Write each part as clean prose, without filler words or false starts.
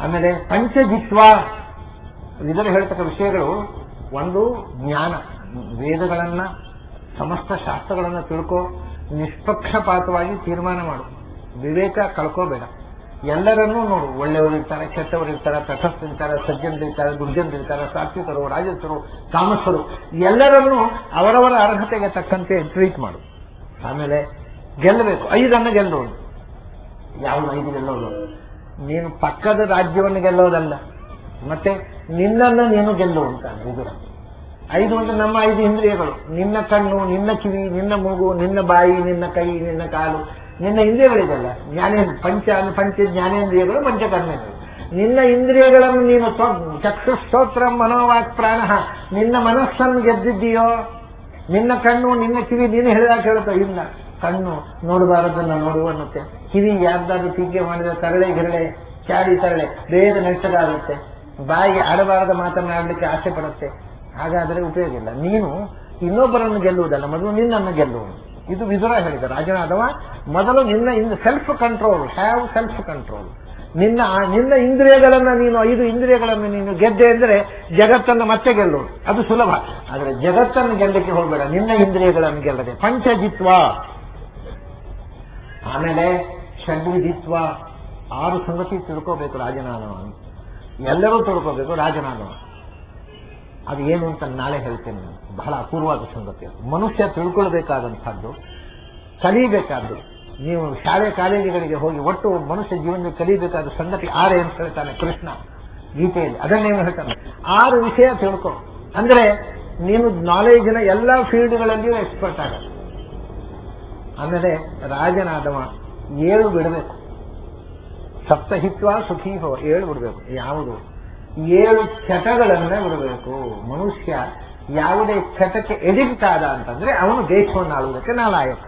ಆಮೇಲೆ ಪಂಚಜಿತ್ವ, ಇದರಲ್ಲಿ ಹೇಳ್ತಕ್ಕ ವಿಷಯಗಳು ಒಂದು ಜ್ಞಾನ, ವೇದಗಳನ್ನ ಸಮಸ್ತ ಶಾಸ್ತ್ರಗಳನ್ನ ತಿಳ್ಕೋ, ನಿಷ್ಪಕ್ಷಪಾತವಾಗಿ ತೀರ್ಮಾನ ಮಾಡು, ವಿವೇಕ ಕಳ್ಕೋಬೇಡ. ಎಲ್ಲರನ್ನೂ ನೋಡು, ಒಳ್ಳೆಯವರು ಇರ್ತಾರೆ, ಕೆಟ್ಟವರು ಇರ್ತಾರೆ, ತಟಸ್ಥರಿರ್ತಾರೆ, ಸಜ್ಜನರಿರ್ತಾರೆ, ದುರ್ಜನರಿರ್ತಾರೆ, ಸಾತ್ವಿಕರು, ರಾಜಸರು, ತಾಮಸರು, ಎಲ್ಲರನ್ನೂ ಅವರವರ ಅರ್ಹತೆಗೆ ತಕ್ಕಂತೆ ಟ್ರೀಟ್ ಮಾಡು. ಆಮೇಲೆ ಗೆಲ್ಲಬೇಕು, 5 ಗೆಲ್ಲೋದು. ಯಾವುದು 5 ಗೆಲ್ಲೋದು? ನೀನು ಪಕ್ಕದ ರಾಜ್ಯವನ್ನು ಗೆಲ್ಲೋದಲ್ಲ, ಮತ್ತೆ ನಿನ್ನನ್ನು ನೀನು ಗೆಲ್ಲುವಂತ ಇದು 5 ಅಂದ್ರೆ ನಮ್ಮ 5 ಇಂದ್ರಿಯಗಳು. ನಿನ್ನ ಕಣ್ಣು, ನಿನ್ನ ಕಿವಿ, ನಿನ್ನ ಮೂಗು, ನಿನ್ನ ಬಾಯಿ, ನಿನ್ನ ಕೈ, ನಿನ್ನ ಕಾಲು, ನಿನ್ನ ಇಂದ್ರಿಯಗಳಿದೆಲ್ಲ ಪಂಚ ಜ್ಞಾನೇಂದ್ರಿಯಗಳು, ಪಂಚಕರ್ಮೇಂದ್ರಿಯಗಳು. ನಿನ್ನ ಇಂದ್ರಿಯಗಳನ್ನು ನೀನು ಚಕ್ಷುಸ್ತೋತ್ರ ಮನೋವಾಕ್ ಪ್ರಾಣ, ನಿನ್ನ ಮನಸ್ಸನ್ನು ಗೆದ್ದಿದ್ದೀಯೋ? ನಿನ್ನ ಕಣ್ಣು, ನಿನ್ನ ಕಿವಿ ನೀನು ಹೇಳಿದಾಗ ಕೇಳುತ್ತೋ? ಇಲ್ಲ, ಕಣ್ಣು ನೋಡಬಾರದನ್ನ ನೋಡು ಅನ್ನುತ್ತೆ, ಕಿವಿ ಯಾರ್ದಾದ್ರೂ ಟೀಕೆ ಮಾಡಿದ್ರೆ ತರಳೆ ಗಿರಳೆ ಚಾಡಿ ತರಳೆ ಬೇಗ ನೆಟ್ಟಗಾಗುತ್ತೆ, ಬಾಯಿಗೆ ಆಡಬಾರದ ಮಾತನ್ನಾಡಲಿಕ್ಕೆ ಆಸೆ ಪಡುತ್ತೆ. ಹಾಗಾದರೆ ಉಪಯೋಗ ಇಲ್ಲ. ನೀನು ಇನ್ನೊಬ್ಬರನ್ನು ಗೆಲ್ಲುವುದಲ್ಲ, ಮೊದಲು ನಿನ್ನನ್ನು ಗೆಲ್ಲುವುದು. ಇದು ವಿದುರ ಹೇಳಿದ ರಾಜನಾದವ. ಮೊದಲು ನಿನ್ನ self control, have self control. ನಿನ್ನ ಇಂದ್ರಿಯಗಳನ್ನು ನೀನು 5 ಇಂದ್ರಿಯಗಳನ್ನು ನೀನು ಗೆದ್ದೆ ಅಂದರೆ ಜಗತ್ತನ್ನು ಮತ್ತೆ ಗೆಲ್ಲುವುದು, ಅದು ಸುಲಭ. ಆದರೆ ಜಗತ್ತನ್ನು ಗೆಲ್ಲಕ್ಕೆ ಹೋಗಬೇಡ, ನಿನ್ನ ಇಂದ್ರಿಯಗಳನ್ನು ಗೆಲ್ಲದೆ. ಪಂಚಜಿತ್ವ, ಆಮೇಲೆ ಷಡ್ವಿಧಿತ್ವ, 6 ಸಂಗತಿ ತಿಳ್ಕೋಬೇಕು ರಾಜನಾದವ. ಎಲ್ಲರೂ ತಿಳ್ಕೋಬೇಕು ರಾಜನಾದವ. ಅದು ಏನು ಅಂತ ನಾಳೆ ಹೇಳ್ತೇನೆ. ಬಹಳ ಅಪೂರ್ವವಾದ ಸಂಗತಿ ಅದು. ಮನುಷ್ಯ ತಿಳ್ಕೊಳ್ಬೇಕಾದಂಥದ್ದು, ಕಲಿಬೇಕಾದ್ದು. ನೀವು ಶಾಲೆ ಕಾಲೇಜುಗಳಿಗೆ ಹೋಗಿ ಒಟ್ಟು ಮನುಷ್ಯ ಜೀವನದಲ್ಲಿ ಕಲಿಬೇಕಾದ ಸಂಗತಿ 6 ಅಂತ ಹೇಳ್ತಾನೆ ಕೃಷ್ಣ ಗೀತೆಯಲ್ಲಿ. ಅದನ್ನೇನು ಹೇಳ್ತಾನೆ, 6 ವಿಷಯ ತಿಳ್ಕೊ. ಅಂದ್ರೆ ನೀನು ನಾಲೆಜಿನ ಎಲ್ಲ ಫೀಲ್ಡ್ಗಳಲ್ಲಿಯೂ ಎಕ್ಸ್ಪರ್ಟ್ ಆಗ. ಆಮೇಲೆ ರಾಜನಾದವ 7 ಬಿಡಬೇಕು. ಸಪ್ತಹಿತ್ವ ಸುಖೀ ಭವ, 7 ಬಿಡಬೇಕು. ಯಾವುದು? 7 ಚಟಗಳನ್ನೇ ಬಿಡಬೇಕು. ಮನುಷ್ಯ ಯಾವುದೇ ಚಟಕ್ಕೆ ಎಡಿಕ್ಟ್ ಆದ ಅಂತಂದ್ರೆ ಅವನು ದೇಶವನ್ನು ಆಳುವುದಕ್ಕೆ ನಾಲಾಯಕ.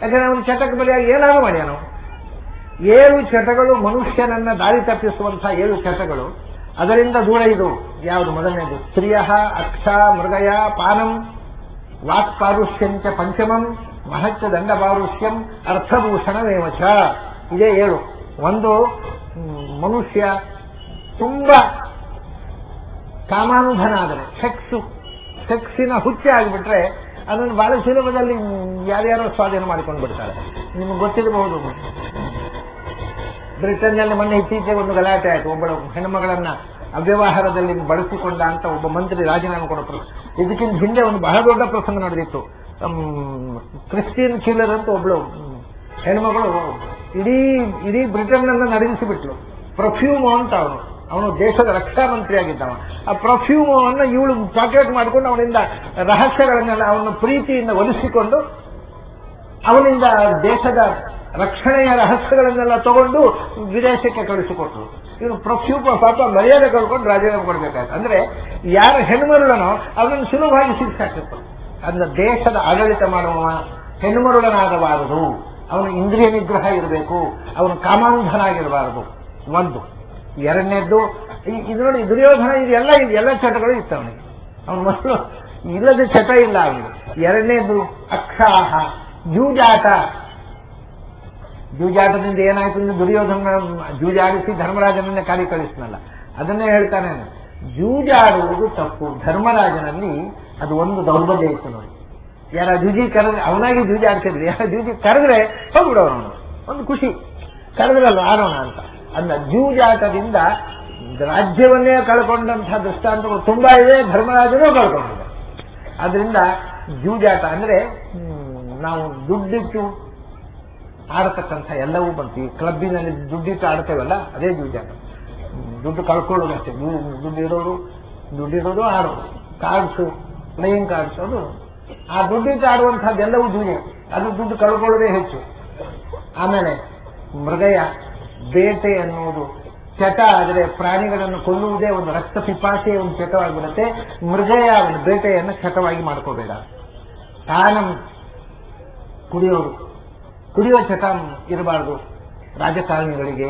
ಯಾಕಂದ್ರೆ ಅವನು ಚಟಕ್ಕೆ ಬಲಿಯಾಗಿ ಏನಾದ್ರು ಮಾಡ್ಯಾನು. 7 ಚಟಗಳು ಮನುಷ್ಯನನ್ನ ದಾರಿ ತಪ್ಪಿಸುವಂತಹ 7 ಚಟಗಳು. ಅದರಿಂದ ದೂರ ಇದು. ಯಾವುದು? ಮೊದಲನೇದು ಸ್ತ್ರೀಯ ಅಕ್ಷ ಮೃಗಯ ಪಾನಂ ವಾಕ್ಪಾರುಷ್ಯಂಚ ಪಂಚಮಂ ಮಹಚ್ಚ ದಂಡಪಾರುಷ್ಯಂ ಅರ್ಥಭೂಷಣಮೇವಚ. ಇದೇ 7. ಒಂದು, ಮನುಷ್ಯ ತುಂಬಾ ಕಾಮಾನುಧನಾದರೆ, ಸೆಕ್ಸಿನ ಹುಚ್ಚೆ ಆಗಿಬಿಟ್ರೆ ಅದನ್ನು ಬಹಳ ಸುಲಭದಲ್ಲಿ ಯಾರ್ಯಾರೋ ಸ್ವಾಧೀನ ಮಾಡಿಕೊಂಡು ಬಿಡ್ತಾರೆ. ನಿಮ್ಗೆ ಗೊತ್ತಿರಬಹುದು, ಬ್ರಿಟನ್ನಲ್ಲಿ ಮೊನ್ನೆ ಇತ್ತೀಚೆಗೆ ಒಂದು ಗಲಾಟೆ ಆಯಿತು. ಒಬ್ಬಳು ಹೆಣ್ಣುಮಗಳನ್ನ ಅವ್ಯವಹಾರದಲ್ಲಿ ಬಳಸಿಕೊಂಡ ಅಂತ ಒಬ್ಬ ಮಂತ್ರಿ ರಾಜೀನಾಮೆ ಕೊಡೋರು. ಇದಕ್ಕಿಂತ ಹಿಂದೆ ಒಂದು ಬಹಳ ದೊಡ್ಡ ಪ್ರಸಂಗ ನಡೆದಿತ್ತು. ಕ್ರಿಸ್ಟಿಯನ್ ಕಿಲ್ಲರ್ ಅಂತ ಒಬ್ಳು ಹೆಣ್ಮಗಳು ಇಡೀ ಬ್ರಿಟನ್ನನ್ನು ನಡಗಿಸಿಬಿಟ್ಲು. ಪ್ರೊಫ್ಯೂಮೋ ಅಂತ ಅವನು ದೇಶದ ರಕ್ಷಾ ಮಂತ್ರಿ ಆಗಿದ್ದವ. ಆ ಪ್ರೊಫ್ಯೂಮೋವನ್ನು ಇವಳು ಪಾಕೆಟ್ ಮಾಡಿಕೊಂಡು ಅವನಿಂದ ರಹಸ್ಯಗಳನ್ನೆಲ್ಲ ಅವನ ಪ್ರೀತಿಯಿಂದ ಒಲಿಸಿಕೊಂಡು ಅವನಿಂದ ದೇಶದ ರಕ್ಷಣೆಯ ರಹಸ್ಯಗಳನ್ನೆಲ್ಲ ತಗೊಂಡು ವಿದೇಶಕ್ಕೆ ಕಳಿಸಿಕೊಟ್ರು. ಇವನು ಪ್ರೊಫ್ಯೂಮ ಪಾಪ ಮರ್ಯಾದೆ ಕಳ್ಕೊಂಡು ರಾಜೀನಾಮೆ ಕೊಡಬೇಕಾಯ್ತು. ಅಂದ್ರೆ ಯಾರು ಹೆಣ್ಮರುಳನೋ ಅವನನ್ನು ಸುಲಭವಾಗಿ ಶಿಕ್ಷಾಕಿತ್ತು. ಅಂದ್ರೆ ದೇಶದ ಆಡಳಿತ ಮಾಡುವ ಹೆಣ್ಮರುಳನಾಗಬಾರದು, ಅವನು ಇಂದ್ರಿಯ ನಿಗ್ರಹ ಇರಬೇಕು, ಅವನು ಕಾಮಾಂಧನಾಗಿರಬಾರದು. ಒಂದು. ಎರಡನೇದ್ದು, ಇದರಲ್ಲಿ ದುರ್ಯೋಧನ ಇದೆಲ್ಲ ಚಟಗಳು ಇತ್ತು ಅವನಿಗೆ. ಅವನು ಮೊದಲು ಇಲ್ಲದ ಚಟ ಇಲ್ಲ ಅವನಿಗೆ. ಎರಡನೇದು ಅಕ್ಷಾಹ, ಜೂಜಾಟದಿಂದ ಏನಾಯ್ತು ಅಂದ್ರೆ ದುರ್ಯೋಧನ ಜೂಜಾಡಿಸಿ ಧರ್ಮರಾಜನನ್ನೇ ಕಾಲಿ ಕಳಿಸ್ನಲ್ಲ. ಅದನ್ನೇ ಹೇಳ್ತಾನೆ, ಜೂಜಾಡುವುದು ತಪ್ಪು. ಧರ್ಮರಾಜನಲ್ಲಿ ಅದು ಒಂದು ದೌರ್ಬಲ್ಯ ಇತ್ತು ನೋಡಿ. ಯಾರ ಜೂಜಿ ಕರೆದ್ರೆ ಅವನಾಗಿ ಜೂಜಾಡ್ತಿದ್ರು, ಯಾರ ಜೂಜಿ ಕರೆದ್ರೆ ಹೋಗ್ಬಿಡೋನು, ಒಂದು ಖುಷಿ, ಕರೆದ್ರಲ್ಲ ಆಡೋಣ ಅಂತ. ಅಲ್ಲ, ಜೂಜಾಟದಿಂದ ರಾಜ್ಯವನ್ನೇ ಕಳ್ಕೊಂಡಂತಹ ದೃಷ್ಟಾಂತಗಳು ತುಂಬಾ ಇದೆ. ಧರ್ಮರಾಜನೂ ಕಳ್ಕೊಂಡಿದೆ. ಆದ್ರಿಂದ ಜೂಜಾಟ ಅಂದ್ರೆ ನಾವು ದುಡ್ಡಿಟ್ಟು ಆಡತಕ್ಕಂಥ ಎಲ್ಲವೂ ಬಂತು. ಈ ಕ್ಲಬ್ಬಿನಲ್ಲಿ ದುಡ್ಡಿಟ್ಟು ಆಡ್ತೇವಲ್ಲ, ಅದೇ ಜೂಜಾಟ. ದುಡ್ಡು ಕಳ್ಕೊಳ್ಳೋದು ಅಷ್ಟೇ. ದುಡ್ಡಿಡೋದು ಆಡೋದು, ಕಾರ್ಡ್ಸು, ಪ್ಲೇಯಿಂಗ್ ಕಾರ್ಡ್ಸ್, ಅದು ಆ ದುಡ್ಡಿಟ್ಟು ಆಡುವಂತಹದ್ದೆಲ್ಲವೂ ಜೂಜೆ. ಅದು ದುಡ್ಡು ಕಳ್ಕೊಳ್ಳೋದೇ ಹೆಚ್ಚು. ಆಮೇಲೆ ಮೃಗಯ, ಬೇಟೆ ಅನ್ನುವುದು ಚಟ ಆದರೆ ಪ್ರಾಣಿಗಳನ್ನು ಕೊಲ್ಲುವುದೇ ಒಂದು ರಕ್ತ ಪಿಪಾಸೆ ಒಂದು ಚಟವಾಗಿಬಿಡುತ್ತೆ. ಮೃಗಯ ಬೇಟೆಯನ್ನು ಚಟವಾಗಿ ಮಾಡ್ಕೋಬೇಡ. ಪಾನಂ, ಕುಡಿಯೋ ಚಟ ಇರಬಾರ್ದು ರಾಜಕಾರಣಿಗಳಿಗೆ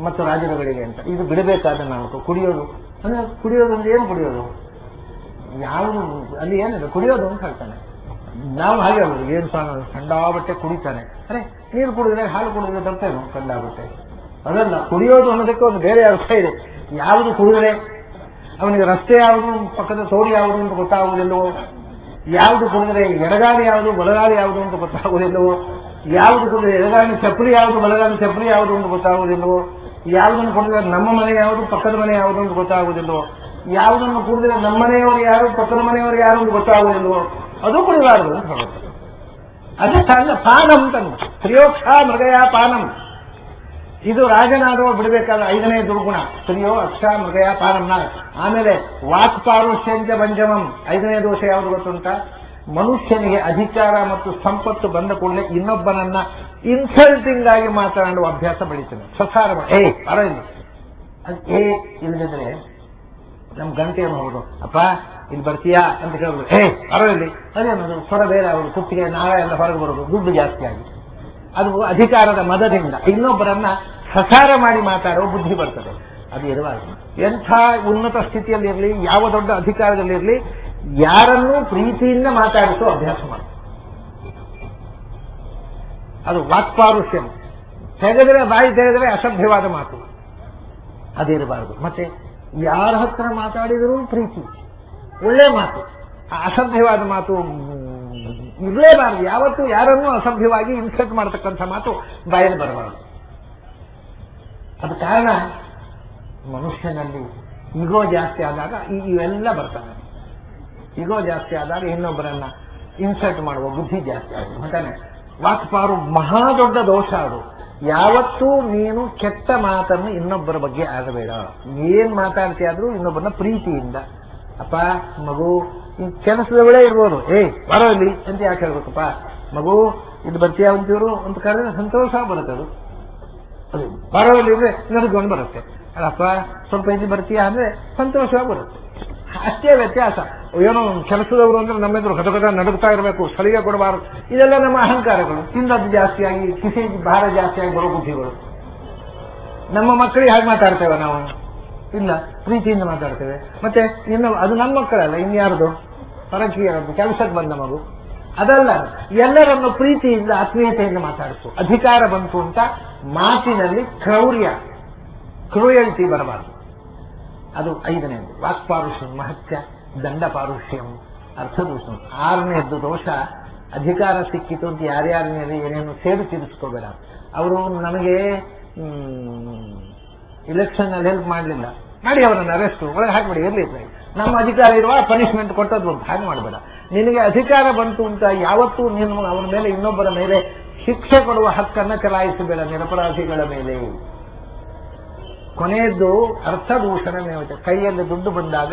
ಮತ್ತು ರಾಜರುಗಳಿಗೆ ಅಂತ. ಇದು ಬಿಡಬೇಕಾದ ನಾವು ಕುಡಿಯೋದು ಅಂದ್ರೆ ಏನು ಕುಡಿಯೋದು? ಯಾವುದು ಅಲ್ಲಿ ಏನಿದೆ ಕುಡಿಯೋದು ಅಂತ ಹೇಳ್ತಾನೆ. ನಾವು ಹಾಗೆ ಹೇಳೋದು, ಏನು ಕಂಡಾಬಟ್ಟೆ ಕುಡಿತಾನೆ. ಅರೆ, ನೀರು ಕುಡಿದ್ರೆ ಹಾಲು ಕುಡಿದ್ರೆ ಬರ್ತೇನೋ ಕಂಡಾಬಟ್ಟೆ. ಅದಲ್ಲ, ಕುಡಿಯೋದು ಅನ್ನೋದಕ್ಕೆ ಒಂದು ಬೇರೆ ಅರ್ಥ ಇದೆ. ಯಾವುದು ಕುಡಿದರೆ ಅವನಿಗೆ ರಸ್ತೆ ಯಾವುದು, ಪಕ್ಕದ ತೋಡಿ ಯಾವುದು ಅಂತ ಗೊತ್ತಾಗುವುದಿಲ್ಲವೋ, ಯಾವುದು ಕುಡಿದರೆ ಎಡಗಾಲಿ ಯಾವುದು ಬಲಗಾಲಿ ಯಾವುದು ಅಂತ ಗೊತ್ತಾಗುವುದಿಲ್ಲವೋ, ಯಾವುದು ಕುಡಿದರೆ ಎಡಗಾಲಿನ ಚಪ್ಪಲಿ ಯಾವುದು ಬಲಗಾಲಿನ ಚಪ್ಪಲಿ ಯಾವುದು ಅಂತ ಗೊತ್ತಾಗುವುದಿಲ್ಲವೋ, ಯಾವುದನ್ನು ಕುಡಿದ್ರೆ ನಮ್ಮ ಮನೆ ಯಾವುದು ಪಕ್ಕದ ಮನೆ ಯಾವುದು ಅಂತ ಗೊತ್ತಾಗುವುದಿಲ್ಲವೋ, ಯಾವುದನ್ನು ಕುಡಿದ್ರೆ ನಮ್ಮ ಮನೆಯವರು ಯಾರು ಪಕ್ಕದ ಮನೆಯವರು ಯಾರು ಅಂತ ಗೊತ್ತಾಗುವುದಿಲ್ಲವೋ, ಅದು ಕುಡಿಬಾರದು ಅಂತ ಹೇಳುತ್ತೆ. ಅದಕ್ಕೆ ಅಲ್ಲ ಪಾನಂ ತಂದು ಸ್ತ್ರೀಯೋಕ್ಷ ಮೃಗಯ ಪಾನಂ. ಇದು ರಾಜನಾದವ ಬಿಡಬೇಕಾದ 5ನೇ ದುರ್ಗುಣ, ಸ್ತ್ರೀಯೋ ಅಕ್ಷ ಮೃಗಯ ಪಾನಂನ. ಆಮೇಲೆ ವಾಕ್ಪಾರುಷ್ಯಂಚ ಪಂಚಮಂ, 5ನೇ ದೋಷ ಯಾವುದು ಗೊತ್ತುಂಟ? ಮನುಷ್ಯನಿಗೆ ಅಧಿಕಾರ ಮತ್ತು ಸಂಪತ್ತು ಬಂದ ಕೂಡಲೇ ಇನ್ನೊಬ್ಬನನ್ನ ಇನ್ಸಲ್ಟಿಂಗ್ ಆಗಿ ಮಾತನಾಡುವ ಅಭ್ಯಾಸ ಬೆಳೀತಾನೆ. ಸಸಾರ ಪರವಾಗಿಲ್ಲ, ಇಲ್ಲದಿದ್ರೆ ನಮ್ ಗಂಟೆಯನ್ನು ಹೋಗುದು, ಅಪ್ಪ ಇಲ್ಲಿ ಬರ್ತೀಯಾ ಅಂತ ಕೇಳಿದ್ರು, ಪರವಾಗಿಲ್ಲ, ಅದೇನದು ಸ್ವರ ಬೇರೆ ಅವರು ಕುತ್ತಿಗೆ ನಾಳ ಎಲ್ಲ ಹೊರಗೆ ಬರೋದು, ದುಡ್ಡು ಜಾಸ್ತಿ ಆಗಿ. ಅದು ಅಧಿಕಾರದ ಮದದಿಂದ ಇನ್ನೊಬ್ಬರನ್ನ ಸಸಾರ ಮಾಡಿ ಮಾತಾಡೋ ಬುದ್ಧಿ ಬರ್ತದೆ. ಅದು ಇರಬಾರದು. ಎಂಥ ಉನ್ನತ ಸ್ಥಿತಿಯಲ್ಲಿರಲಿ, ಯಾವ ದೊಡ್ಡ ಅಧಿಕಾರದಲ್ಲಿರಲಿ, ಯಾರನ್ನೂ ಪ್ರೀತಿಯಿಂದ ಮಾತಾಡಿಸೋ ಅಭ್ಯಾಸ ಮಾಡಿ. ಅದು ವಾಕ್ಪಾರುಷ್ಯ. ತೆಗೆದರೆ ಬಾಯಿ ತೆಗೆದರೆ ಅಸಭ್ಯವಾದ ಮಾತು ಅದಿರಬಾರದು. ಮತ್ತೆ ಯಾರ ಹತ್ರ ಮಾತಾಡಿದರೂ ಪ್ರೀತಿ, ಒಳ್ಳೆ ಮಾತು, ಅಸಭ್ಯವಾದ ಮಾತು ಇರಲೇಬಾರದು. ಯಾವತ್ತೂ ಯಾರನ್ನೂ ಅಸಭ್ಯವಾಗಿ ಇನ್ಸಲ್ಟ್ ಮಾಡತಕ್ಕಂಥ ಮಾತು ಬಾಯಲ್ಲಿ ಬರಬಾರದು. ಅದು ಕಾರಣ ಮನುಷ್ಯನಲ್ಲಿ ಈಗೋ ಜಾಸ್ತಿ ಆದಾಗ ಇವೆಲ್ಲ ಬರ್ತಾನೆ. ಈಗೋ ಜಾಸ್ತಿ ಆದಾಗ ಇನ್ನೊಬ್ಬರನ್ನ ಇನ್ಸಲ್ಟ್ ಮಾಡುವ ಬುದ್ಧಿ ಜಾಸ್ತಿ ಆಗುತ್ತೆ. ಅಂತಾನೆ ವಾಕ್ಪಾರು ಮಹಾ ದೊಡ್ಡ ದೋಷ. ಅದು ಯಾವತ್ತೂ ನೀನು ಕೆಟ್ಟ ಮಾತನ್ನು ಇನ್ನೊಬ್ಬರ ಬಗ್ಗೆ ಆಡಬೇಡ. ಏನ್ ಮಾತಾಡ್ತೀಯಾದ್ರೂ ಇನ್ನೊಬ್ಬರನ್ನ ಪ್ರೀತಿಯಿಂದ, ಅಪ್ಪ ಮಗು ಈ ಕೆಲಸದವಳೇ ಇರ್ಬೋದು, ಬರೋ ಇಲ್ಲಿ ಅಂತ ಯಾಕೆ ಹೇಳ್ಬೇಕಪ್ಪ, ಮಗು ಇದು ಬರ್ತೀಯಾ ಒಂಚೂರು ಅಂತ ಕರೆದ್ರೆ ಸಂತೋಷ ಬರುತ್ತೆ. ಅದು ಬರೋಲ್ಲಿ ಇದ್ರೆ ನಡ್ಕೊಂಡು ಬರುತ್ತೆ. ಅಲ್ಲಪ್ಪ ಸ್ವಲ್ಪ ಇಲ್ಲಿ ಬರ್ತೀಯಾ ಅಂದ್ರೆ ಸಂತೋಷ ಬರುತ್ತೆ. ಅಷ್ಟೇ ವ್ಯತ್ಯಾಸ. ಏನೋ ಕೆಲಸದವರು ಅಂದ್ರೆ ನಮ್ಮೆದುರು ಕಥಕಥ ನಡುಗ್ತಾ ಇರಬೇಕು, ಸಲಿಗೆ ಕೊಡಬಾರದು. ಇದೆಲ್ಲ ನಮ್ಮ ಅಹಂಕಾರಗಳು. ತಿಂದದ್ದು ಜಾಸ್ತಿಯಾಗಿ ಕಿಸಿ ಭಾರ ಜಾಸ್ತಿಯಾಗಿ ಬರೋ ಬುದ್ಧಿಗಳು. ನಮ್ಮ ಮಕ್ಕಳಿಗೆ ಹಾಗೆ ಮಾತಾಡ್ತೇವೆ ನಾವು? ಇಲ್ಲ, ಪ್ರೀತಿಯಿಂದ ಮಾತಾಡ್ತೇವೆ. ಮತ್ತೆ ಇನ್ನು ಅದು ನಮ್ಮ ಮಕ್ಕಳಲ್ಲ, ಇನ್ಯಾರದು ಪರಕೀಯರದ್ದು, ಕೆಲಸಕ್ಕೆ ಬಂದ ಮಗು. ಅದಲ್ಲ, ಎಲ್ಲರನ್ನು ಪ್ರೀತಿಯಿಂದ ಆತ್ಮೀಯತೆಯಿಂದ ಮಾತಾಡಿಸು. ಅಧಿಕಾರ ಬಂತು ಅಂತ ಮಾತಿನಲ್ಲಿ ಕ್ರೂಯಲ್ಟಿ ಬರಬಾರದು. ಅದು 5ನೇದು ವಾಕ್ಪಾರುಷ್ಯಂ ಮಹತ್ಯ ದಂಡಪಾರುಷ್ಯಂ ಅರ್ಥದೂಷಂ. 6ನೇದ್ದು ದೋಷ ಅಧಿಕಾರ ಸಿಕ್ಕಿತು ಅಂತ ಯಾರ್ಯಾರ ಮೇಲೆ ಏನೇನು ಸೇಡು ತೀರಿಸ್ಕೋಬೇಡ. ಅವರು ನಮಗೆ ಇಲೆಕ್ಷನ್ ನಲ್ಲಿ ಹೆಲ್ಪ್ ಮಾಡಲಿಲ್ಲ, ಮಾಡಿ ಅವರನ್ನು ಅರೆಸ್ಟ್ ಒಳಗೆ ಹಾಕ್ಬೇಡಿ, ಇರಲಿ, ನಮ್ಮ ಅಧಿಕಾರ ಇರುವ ಪನಿಷ್ಮೆಂಟ್ ಕೊಟ್ಟದ್ದು ಅಂತ ಹಾಗೆ ಮಾಡಬೇಡ. ನಿನಗೆ ಅಧಿಕಾರ ಬಂತು ಅಂತ ಯಾವತ್ತೂ ನೀನು ಅವನ ಮೇಲೆ ಇನ್ನೊಬ್ಬರ ಮೇಲೆ ಶಿಕ್ಷೆ ಕೊಡುವ ಹಕ್ಕನ್ನು ಚಲಾಯಿಸಬೇಡ ನಿರಪರಾಧಿಗಳ ಮೇಲೆ. ಕೊನೆಯದ್ದು ಅರ್ಥದೂಷಣ. ಕೈಯಲ್ಲಿ ದುಡ್ಡು ಬಂದಾಗ